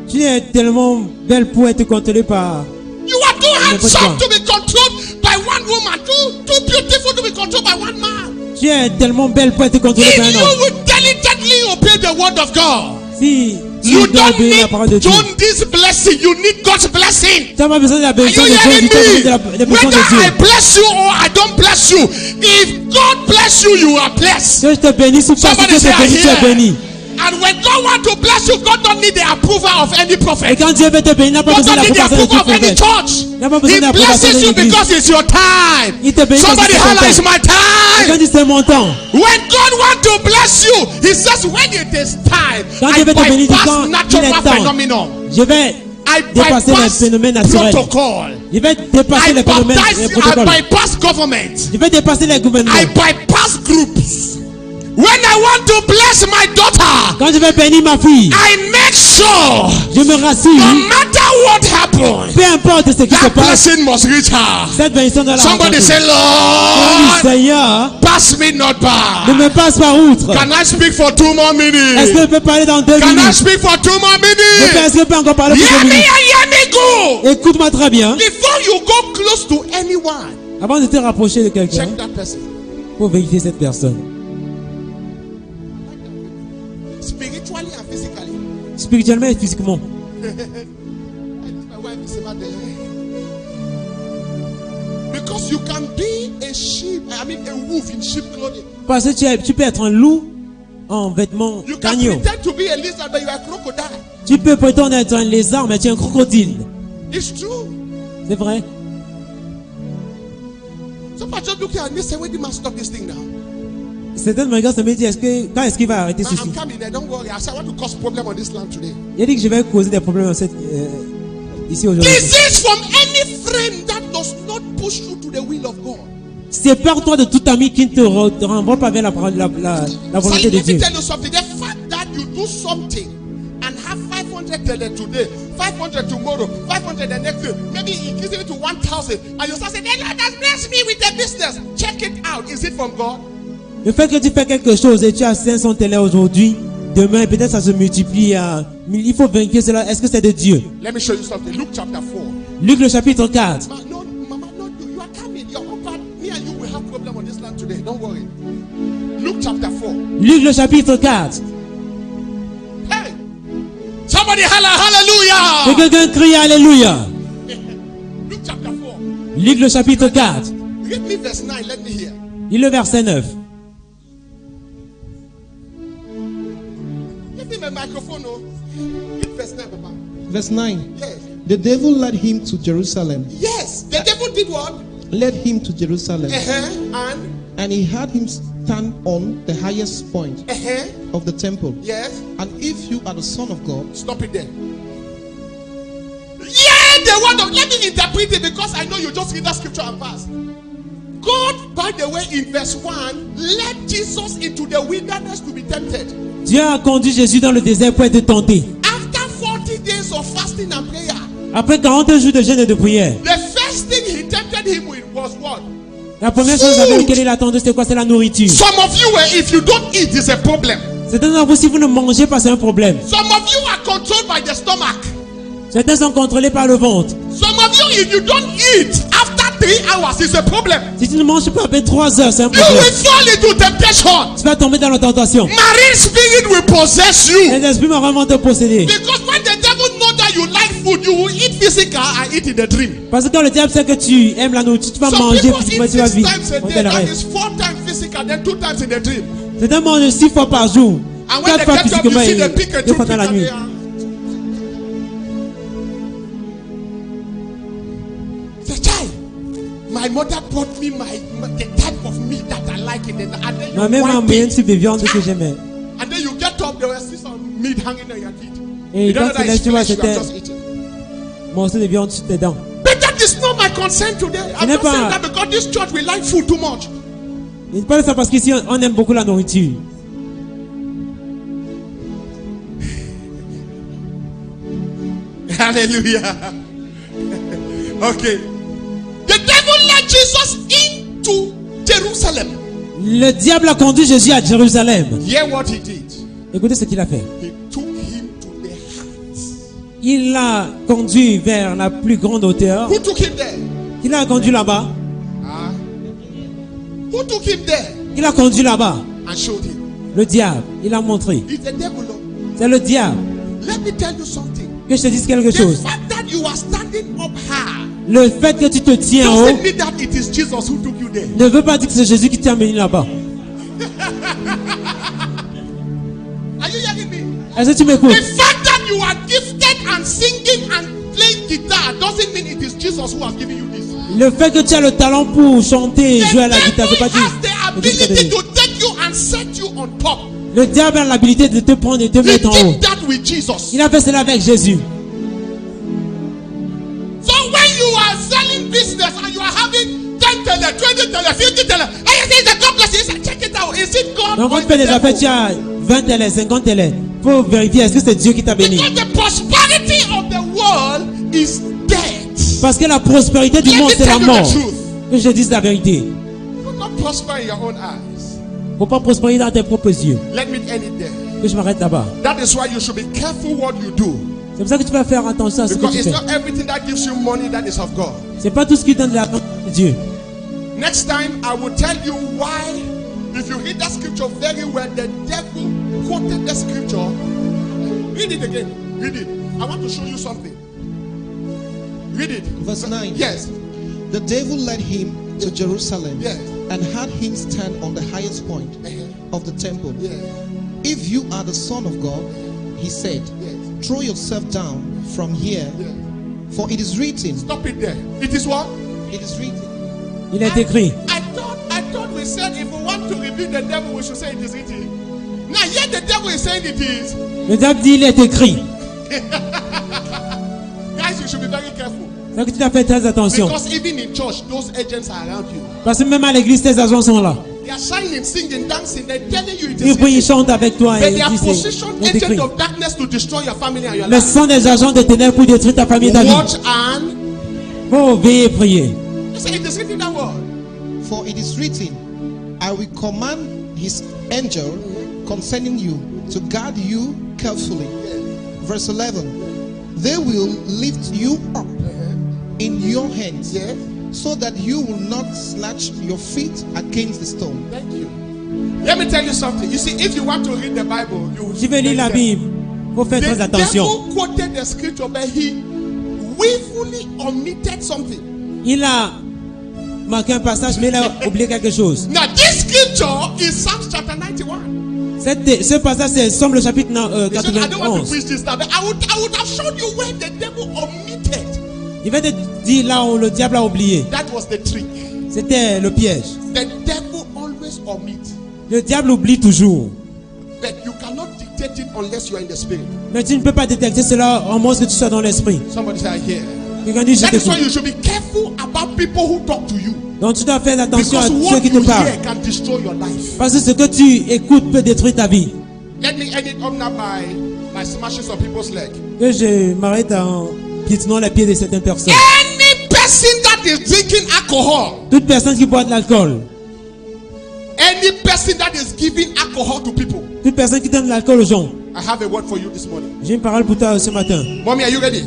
Tu es tellement belle pour être contrôlée par. You are too handsome quoi. to be controlled by one woman. Too beautiful to be controlled by one man. Tu es tellement belle pour être contrôlée If par un you homme. will diligently obey the word of God, Si tu you dois don't obéir la parole de need Dieu, this blessing. You need God's blessing. tu n'as pas besoin de la Are bénédiction you de Dieu, hearing tu as besoin de la me? bénédiction Whether de I Dieu. bless you or I don't bless you, if God bless you, you are blessed. Que je te bénisse ou pas, si Somebody je say, te bénis, tu es I hear. béni. And when God wants to bless you, God don't need the approval of any Et prophet. quand Dieu veut te bénir, il n'a pas God besoin de don't need the l'approbation de approval tout of any prophète. church. Il n'a pas besoin He de l'approbation blesses de you l'église. because it's your time. Il te bénit parce Somebody que c'est ton holla, it's temps. my Et quand time. il dit c'est mon temps, When God wants to bless you, He says when it is time, Quand I Dieu veut te bénir, il dit bypass quand il natural est temps. phenomenon. je vais I dépasser les bypass phénomènes naturels. protocol. Je vais dépasser I les phénomènes et I protocoles. bypass government. Je vais dépasser les gouvernements. I bypass groups. When I want to bless my daughter, Quand je vais bénir ma fille, I make sure je me rassure. no matter what happens, Peu importe ce qui se that passe, blessing must reach her. cette bénédiction doit la Somebody rencontrer. say, Oui, Lord, Seigneur, pass me not ne by. me passe pas outre. Can I speak for 2 more Est-ce que minutes? je peux parler dans 2 Can I minutes? speak for 2 more Est-ce que je peux encore parler minutes? pour 2 Hear me minutes? and hear me go. Écoute-moi très bien. Before you go close to anyone, Avant de te rapprocher de quelqu'un, check that person. faut vérifier cette personne. Spiritually and physically. Spirituellement et physiquement. My wife is about there. Because you can be a sheep, a wolf in sheep clothing. Parce que tu peux être un loup en vêtements You can d'agneau. pretend to be a lizard, but you are a crocodile. Tu peux prétendre être un lézard, mais tu es un crocodile. It's true. C'est vrai. So I just look at me and say, where the man stop this thing now? Certains me regardent et me disent, quand est-ce qu'il va arrêter Now, ceci? I'm coming there, don't worry. I said, I want to cause problem on this land today. Il a dit que je vais causer des problèmes ici aujourd'hui. Disease from any friend that does not push you to the will of God. Sépare-toi de tout ami qui ne te renvoie pas vers la So volonté de let me Dieu. tell you something. The fact that you do something and have 500 today, 500 tomorrow, 500 the next day, maybe increasing it to 1,000, and you start saying, the Lord has blessed me with a business. Check it out. Is it from God? Le fait que tu fais quelque chose et tu as 500 télé aujourd'hui, demain peut-être ça se multiplie à... Il faut vaincre cela. Est-ce que c'est de Dieu? Let me show you something. Luke chapter 4. Luc le chapitre 4. No, Mama, not you. You are coming. Your own part. Me and you will have problem on this land today. Don't worry. Luke chapter 4. Luc le chapitre 4. Hey! Somebody holla hallelujah! Et quelqu'un crie Alléluia. Luke chapter 4. Luc le chapitre 4. Read me verse 9. Let me hear. Il le verset 9. Give him a microphone. Oh. Read verse 9, Papa. Verse 9. Yes. The devil led him to Jerusalem. Yes. The devil did what? Led him to Jerusalem. And And he had him stand on the highest point of the temple. yes. And if you are the Son of God, Stop it there. Yeah, the word of, let me interpret it because I know you just read that scripture and pass. God, by the way, in verse 1, led Jesus into the wilderness to be tempted. Dieu a conduit Jésus dans le désert pour être tenté. After 40 days of fasting and prayer, Après 40 jours de jeûne et de prière, the first thing he tempted him with was what? la première chose avec laquelle il attendait, c'était quoi? C'est la nourriture. Some of you, if you don't eat, it's a problem. Certains d'entre vous, si vous ne mangez pas, c'est un problème. Some of you are controlled by the stomach. Certains sont contrôlés par le ventre. Some of you, if you don't eat after 3 hours, it's a problem. Si tu ne manges pas après 3 heures, c'est un You problème. will fall into temptation. Tu vas tomber dans la tentation. Marine spirit will possess you. Les esprits vont vraiment te posséder. Because when the devil knows that you like food, you will eat physical and eat in the dream. Parce que quand le diable sait que tu aimes la nourriture, tu vas Some manger people physiquement, eat tu vas 6 vivre. times a dans day. tel That rêve. is 4 times physical, then 2 times in the dream. Certains mangent 6 fois par jour. And when 4 they fois get up, you physiquement see et the pick and 2 two fois dans la pick and nuit. they are. Say, child, my mother brought me the type of meat that I like it. And then you Ma mère m'a wipe envoyé un it. type de viande que j'aimais. And then you get up, there was still some meat hanging on your teeth. Et You don't know quand that tu it's tu vois, flesh you have c'était just eaten. morceau de viande sur tes dents. But that is not my concern today. I'm n'est not saying pas- that because this church we like food too much. Je ne parle pas ça parce qu'ici, on aime beaucoup la nourriture. Hallelujah. Okay. The devil led Jesus into Jerusalem. Le diable a conduit Jésus à Jérusalem. Hear what he did. Écoutez ce qu'il a fait. He took him to the heights. Il l'a conduit vers la plus grande hauteur. Who took him there? Il l'a conduit là-bas. Who took him there Il l'a conduit là-bas. and showed him? Le diable, il a montré. It's the devil. Lord. C'est le diable. Let me tell you something. Que je te dise quelque The chose. fact that you are standing up high Le fait que tu te tiens en haut doesn't mean that it is Jesus who took you there. ne veut pas dire que c'est Jésus qui t'a amené là-bas. Are you hearing me? Est-ce que tu m'écoutes? The fact that you are gifted and singing and playing guitar doesn't mean it is Jesus who has given you this. Le fait que tu as le talent pour chanter et The jouer à la guitare, c'est devil pas dire. has the ability to take you and set you on top. Le diable a l'habilité de te prendre et te He mettre en haut. did that with Jesus. Il a fait cela avec Jésus. business and you are having 10 tele, 20 tele, 50 tele. And you say it's a God blessing. You say, check it out. Is it God Donc or quand is tu fais the des affaires, tu devil? as 20 télé, 50 télé. Il faut vérifier, est-ce que c'est Dieu qui t'a béni? Because the prosperity of the world is death. Parce que la prospérité du Let monde, me c'est la tell you mort. the truth. Que je te dise la vérité. You will not prosper in your own eyes. Faut pas prospérer dans tes propres yeux. Let me end it there. Que je m'arrête là-bas. That is why you should be careful what you do. C'est pour ça que tu vas faire attention à ce que Because tu it's fais. not everything that gives you money that is of God. C'est pas tout ce qui donne de l'argent de Dieu. Next time, I will tell you why. If you read that scripture very well, the devil quoted the scripture. Read it again. Read it. I want to show you something. Read it. Verse 9. Yes. The devil led him to Jerusalem Yes. and had him stand on the highest point of the temple. Yes. If you are the Son of God, he said, Yes. throw yourself down from here, Yes. for it is written. Stop it there. It is what? It is written. Il est écrit. I thought we said if we want to rebuke the devil, we should say it is written. Now, yet the devil is saying it is. Le diable dit, il est écrit. Guys, you should be very careful. C'est que tu dois faire très attention. Because even in church, those agents are around you. Parce que même à l'église, tes agents sont là. They are shining, singing, dancing. They're telling you it Ils is prient, ils written. chantent avec toi But et they are ils disent, positioned c'est écrit. agents of darkness to destroy your family and your Mais life. ce sont des agents de ténèbres pour détruire ta famille et ta vie. Watch and Faut veiller et prier. you say it is written that word. For it is written, I will command his angel concerning you to guard you carefully. Verse 11. They will lift you up in your hands, Yes. so that you will not slash your feet against the stone. Thank you. Let me tell you something. You see, if you want to read the Bible, you Tu veux lire la Bible, faut faire très The attention. devil quoted the scripture, but he willfully omitted something. Il a marqué un passage, mais il a oublié quelque chose. Now, this scripture is Psalms chapter 91. Ce passage, c'est Somme le chapitre He said, I don't want to 91. preach this now, but I would have shown you where the devil omitted. Il va te dire là où le diable a oublié. That was the trick. C'était le piège. The devil always omits, Le diable oublie toujours. but you cannot dictate it unless you are in the spirit. Mais tu ne peux pas détecter cela en moins que tu sois dans l'esprit. Somebody say, I hear. Quelqu'un dit, je That is why t'écoute. you should be careful about people who talk to you. Donc tu dois faire attention à Because ceux what qui you te parlent. hear can destroy your life. Parce que ce que tu écoutes peut détruire ta vie. Let me end it up now by smashing some people's leg. Que je m'arrête en piétinant les pieds de certaines personnes. Any person that is drinking alcohol, Toute personne qui boit de l'alcool, any person that is giving alcohol to people, toute personne qui donne de l'alcool aux gens. I have a word for you this morning. J'ai une parole pour toi ce matin. Mommy, are you ready?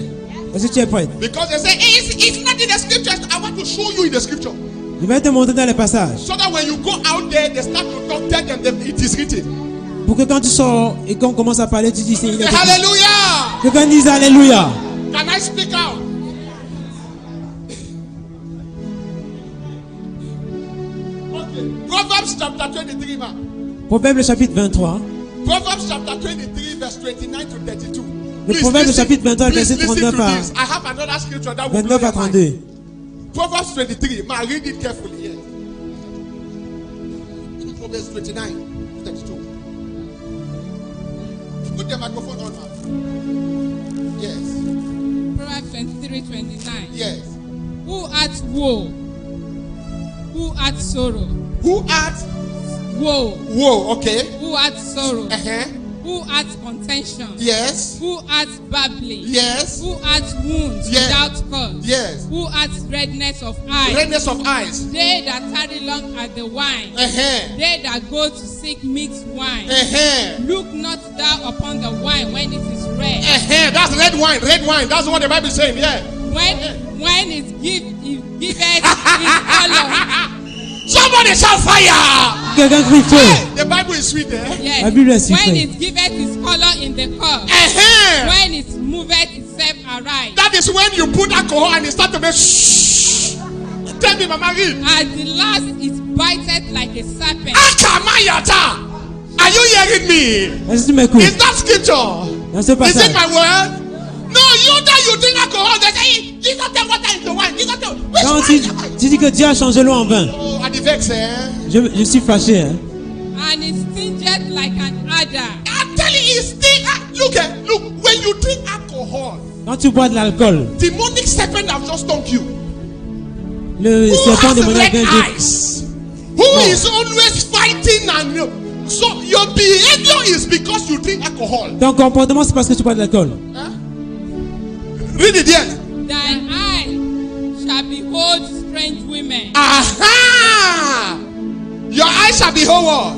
Est-ce que tu es prêt? Because they say it's not in the scriptures. I want to show you in the scripture. Je vais te montrer dans les passages. So that when you go out there, they start to talk, tell them that it is written. Pour que quand tu sors et qu'on commence à parler, tu dis c'est il est écrit. Hallelujah! Quelqu'un dise Alléluia. Can I speak out? Okay. Proverbs chapter 23, man. Proverbe chapitre 23. Proverbs chapter 23, verse 29 to 32. Le Proverbe chapitre 23, verset 39 à I have another scripture that will 29 à 32. Proverbs 23. Man, read it carefully. Yes. Proverbs 29 to 32. Put the microphone on, man. Yes. Proverbs 23:29. Yes. Who art woe? Who art sorrow? Who art? Woe. Whoa. Okay. Who art sorrow? Who art contention? Yes. Who art babbling? Yes. Who art wounds Yes. without cause? Yes. Who art redness of eye? Redness of eyes. They that tarry long at the wine. They that go to seek mixed wine. Look not thou upon the wine when it is red. That's red wine. Red wine. That's what the Bible is saying. Yeah. When it giveth its color. Somebody shout fire. Quelqu'un crie feu. The Bible is sweet, eh? Yes. La Bible est When sucrée. it giveth its color in the cup. When it moveth itself aright. That is when you put alcohol and it start to make shh. Tell me, Mama, read. At the last it biteth like a serpent. Akamayata. Are you hearing me? Est-ce que tu m'écoutes? Is that scripture? Dans ce Is passage. it my word? No, you that you drink alcohol, they say, Jesus tell water into wine. Jesus tell. Which Quand wine? tu dis que Dieu a changé l'eau en vin, Oh, at the vex, eh? je suis fâché. Hein? And it stingeth like an adder. I'm telling you, it's still. Look, when you drink alcohol, Quand tu bois de l'alcool, demonic serpent have just stung you. Le Who serpent has démoniaque red vient de... eyes? Who is always fighting and so your behavior is because you drink alcohol. Ton comportement, c'est parce que tu bois de l'alcool. Huh? Read it there. Thine eye shall behold strange women, Aha! Your eyes shall behold what?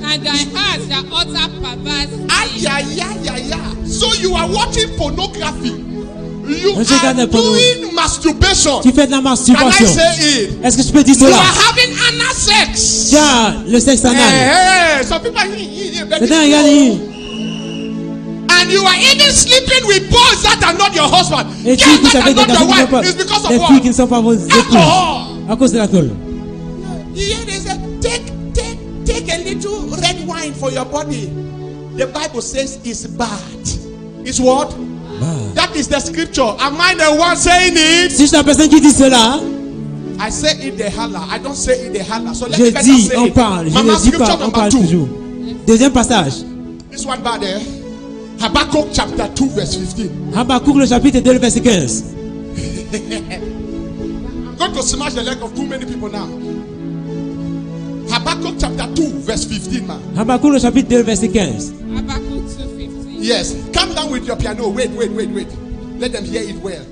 and thy heart shall utter perverse things. So you are watching pornography. You Je regarde are le porno. doing masturbation. Tu fais de la Can I masturbation. say it? Est-ce que tu peux dire You cela? are having anal sex. Tiens, le sexe anal. Hey, some people C'est un regarde. and you are even sleeping with boys that are not your husband. Et tu Girls couches that are avec des not your garçons qui ne wife. sont pas It's because des of filles qui ne what? sont pas vos épouses. Alcohol. À cause de l'alcool. You hear they say, take a little red wine for your body. The Bible says it's bad. It's what? Bad. That is the scripture. Am I the one saying it? Si je suis la personne qui dit cela, I say it the holla. I don't say it the holla. So let je me better dis, say on it. parle. Je Mama, ne dis scripture pas, on number parle 2. toujours. Deuxième passage. This one bad there. Habakkuk chapter 2 verse 15. Habakkuk le chapitre 2, le verset 15. I'm going to smash the leg of too many people now. Habakkuk chapter 2 verse 15, man. Habakkuk le chapitre 2, le verset 15. Habakkuk 2:15. Yes. Come down with your piano. Wait. Let them hear it well.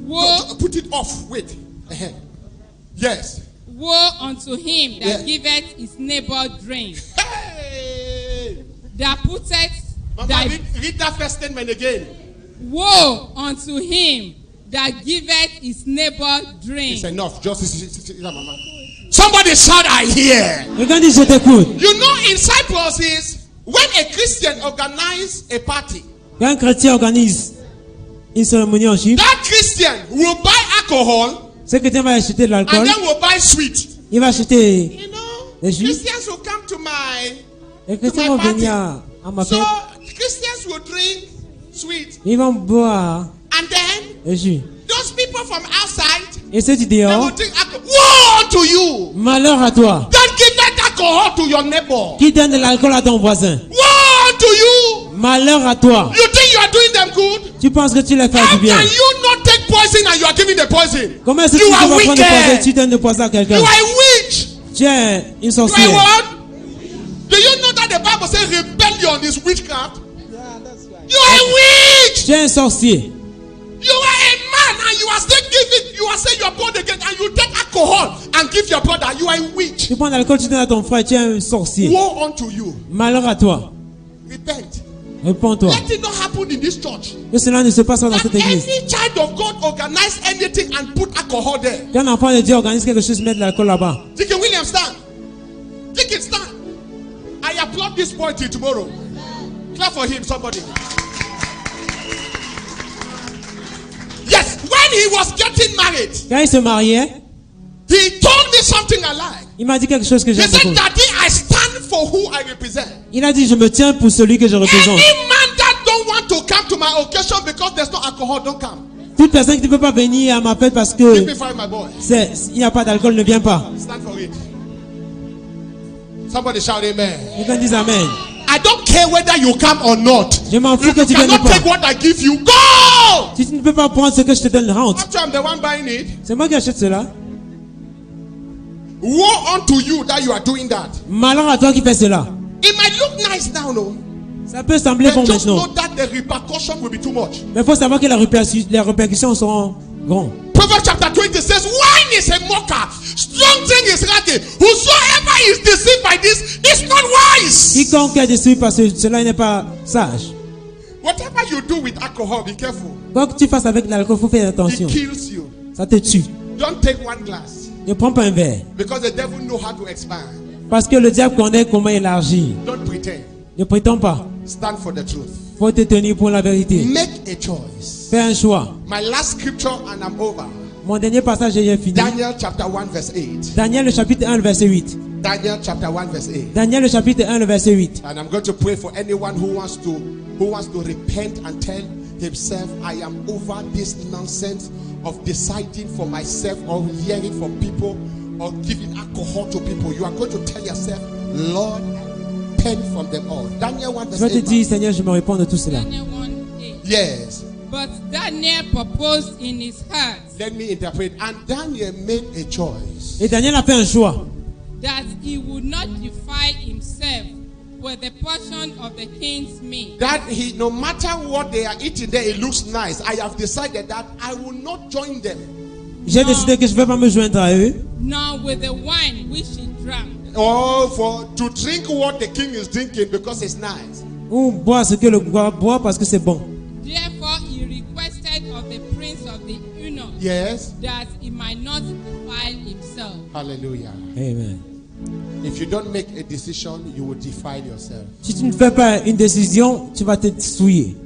Woe, Put it off. Wait. Yes. woe unto him that Yeah. giveth his neighbor drink, Hey. that putteth Mama, thy read that first statement again. woe unto him that giveth his neighbor drink. It's enough. Just sit down, Mama. Somebody shout, I hear. Et quand il dit je t'écoute, You know, in Cyprus is when a Christian organize a party, quand un chrétien organise une cérémonie en Chypre, that Christian will buy alcohol ce chrétien va acheter de and l'alcool, then will buy sweet. il va acheter. You know, Les Juifs? Christians will come to my Les chrétiens vont venir à ma so fête, Christians will drink sweet, ils vont boire and then le jus. those people from outside Et ceux du they will dehors, drink alcohol. Woe unto you! malheur à toi, Don't give that alcohol to your neighbor. qui donne de l'alcool à ton voisin. Woe unto you! Malheur à toi. You think you are doing them good? Tu penses que tu les fais How du bien. can you not take poison and you are giving the poison? Comment est-ce que You tu vas are prendre le poison et tu wicked. donnes le poison à You quelqu'un? are a witch. Tu es une You are sorcière. what? Do you know that the Bible says rebellion is witchcraft? You are a witch. Tu es un sorcier. You are a man and you are still giving. You are saying you are born again and you take alcohol and give your brother. You are a witch. Tu prends l'alcool, tu donnes à ton frère, tu es un sorcier. Woe unto you. Malheur à toi. Repent. Réponds-toi. Let it not happen in this church. Que cela ne se passe pas dans That cette église. any child of God organize anything and put alcohol there. Quand un enfant de Dieu organise quelque chose, met de l'alcool là-bas. Deacon William, stand. Deacon, stand. I applaud this boy till tomorrow. Clap for him, somebody. Yes, when he was getting married, Quand il se mariait, he told me something I like. il m'a dit quelque chose que He j'aime said, beaucoup. Daddy, I stand for who I represent. Il a dit, je me tiens pour celui que je représente. Any man that don't want to come to my occasion because there's no alcohol, don't come. Toute personne qui ne peut pas venir à ma fête parce Give que me five, my boy. il n'y a pas d'alcool, ne vient pas. Stand for it. Somebody shout amen. Et quand ils disent Amen, I don't care whether you come or not. je m'en fous If que you tu viennes ou cannot take pas. what I give you, go! Si tu ne peux pas prendre ce que je te donne, rentre. After I'm the one buying it, C'est moi qui achète cela. woe unto you that you are doing that. Malheur à toi qui fais cela. It might look nice now, no? Ça peut sembler bon But just maintenant. know that the repercussion will be too much. Mais il faut savoir que les répercussions seront grandes. Proverbs chapter 20 says, wine is a mocker, strong drink is raggy. Whosoever is deceived by this is not wise. Quiconque est déçu parce que cela n'est pas sage. Whatever you do with alcohol, be careful. Quoi que tu fasses avec l'alcool, il faut faire It attention. kills you. Ça te tue. Don't take one glass Ne prends pas un verre. because the devil know how to expand. Parce que le diable connaît comment élargir. Don't pretend. Ne prétends pas. Stand for the truth. Faut te tenir pour la vérité. Make a choice. Fais un choix. My last scripture and I'm over. Mon dernier passage est fini. Daniel chapter 1 verse 8. Daniel le chapitre 1, le verset 8. Daniel chapter 1 verse 8. Daniel le chapitre 1, le verset 8. And I'm going to pray for anyone who wants to repent and tell himself, I am over this nonsense of deciding for myself or hearing from people or giving alcohol to people. You are going to tell yourself, Lord, repent from them all. Daniel 1 Je verse vais te 8. dire, Seigneur, je me réponds de tout cela. Daniel 1:8. Yes. But Daniel proposed in his heart Let me interpret. And Daniel made a choice. Et Daniel a fait un choix. that he would not defile himself with the portion of the king's meat. That he, no matter what they are eating there, it looks nice. I have decided that I will not join them. J'ai décidé que je ne vais pas me joindre à eux. Nor with the wine which he drank. Or to drink what the king is drinking because it's nice. Ou boire ce que le roi boit parce que c'est bon. Therefore he requested of the prince of the eunuchs Yes. that he might not defile himself. Hallelujah. Amen. If you don't make a decision, you will defile yourself. Si tu ne fais pas une décision, tu vas te souiller.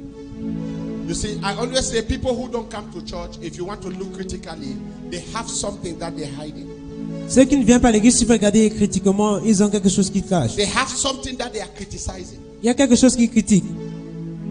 You see, I always say people who don't come to church, if you want to look critically, they have something that they're hiding. Ceux qui ne viennent pas à l'église, si tu peux regarder critiquement, ils ont quelque chose qui cachent. They have something that they are criticizing. Il y a quelque chose qui critique.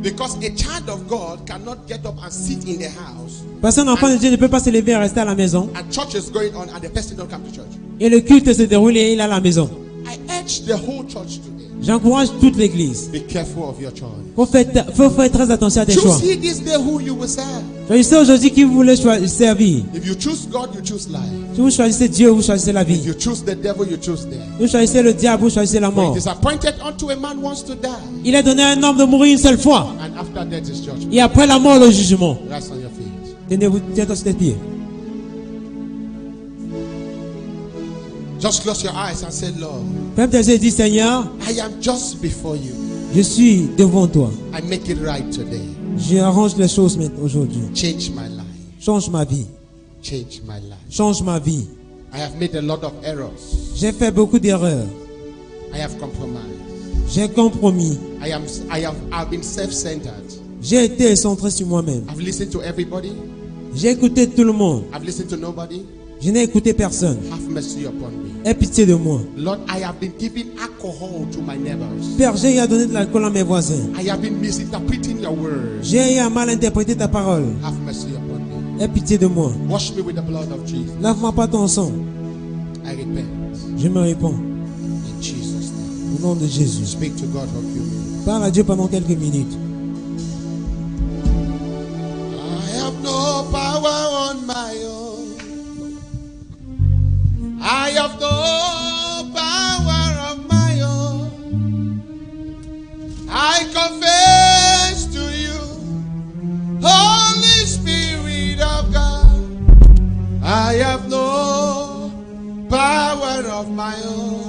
Because a child of God cannot get up and sit in the house, Parce qu'un enfant de Dieu ne peut pas se lever et rester à la maison. and church is going on, and the person don't come to church. Et le culte se déroule et il est à la maison. I urge the whole church today. J'encourage toute l'église. Be careful of your choice. Faut faire très attention à tes choix. Choose ye this day who you will serve. Choisissez aujourd'hui qui vous voulez servir. If you choose God, you choose life. Si vous choisissez Dieu, vous choisissez la If vie. you choose the devil, you choose death. Si vous choisissez le diable, vous choisissez la For mort. it is appointed unto a man once to die, Il est donné à un homme de mourir une seule fois. and after death is judgment. Et après la mort, le jugement. Rise on your feet. Tenez-vous, tiens-toi sur tes pieds. Just close your eyes and say, Lord, Ferme tes yeux et dis, Seigneur, I am just before you. je suis devant toi. I make it right today. J'arrange les choses maintenant aujourd'hui. Change my life. Change ma vie. Change my life. Change ma vie. I have made a lot of errors. J'ai fait beaucoup d'erreurs. I have compromised. J'ai compromis. I've been self-centered. J'ai été centré sur moi-même. I've listened to everybody. J'ai écouté tout le monde. I've listened to nobody. Je n'ai écouté personne. Have mercy upon me. Aie pitié de moi. Lord, I have been giving alcohol to my neighbors. Père, j'ai eu à donner de l'alcool à mes voisins. I have been misinterpreting your words. J'ai eu à mal interpréter ta parole. Have mercy upon me. Aie pitié de moi. Wash me with the blood of Jesus. Lave-moi pas ton sang. I repent. Je me réponds. In Jesus' name. Au nom de Jésus. Speak to God for a few minutes. Parle à Dieu pendant quelques minutes. I have no power on my own. I have no power of my own. I confess to you, Holy Spirit of God, I have no power of my own.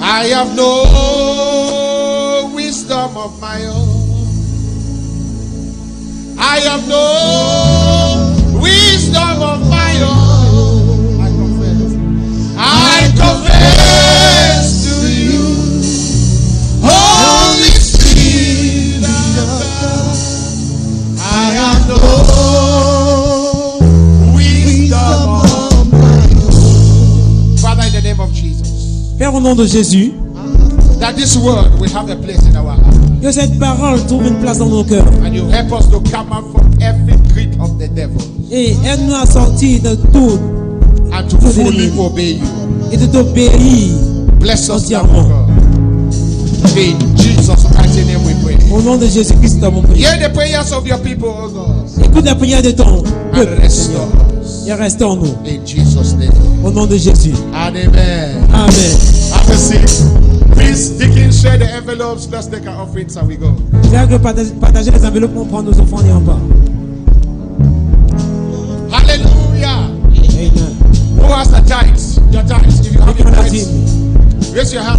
I have no wisdom of my own. I have no wisdom of my own. I confess to you, Holy Spirit of God, I have no wisdom of my own. Father, in the name of Jesus, Père, au nom de Jésus, that this word will have a place in our heart. que cette parole trouve une place dans nos cœurs. And you help us to come out from every trick of the devil Et aide-nous à sortir de tout and to fully obey you. et de t'obéir Bless us, now, entièrement. God. In Jesus' mighty name we pray. Au nom de Jésus-Christ, nous avons prié. Hear the prayers of your people, O God, Écoute la prière de ton and peuple, restore Seigneur. us. Et restaure-nous. In Jesus' name. Au nom de Jésus. And amen. Amen. Have a seat. Please, Deacon, share the envelopes. Let's take our offerings and we go. J'ai que partager les enveloppes pour prendre nos offrandes et on part. Hallelujah. Amen. Who has the tithes? Your tithes. If you have your Quelqu'un a tithes, dit, raise your hand.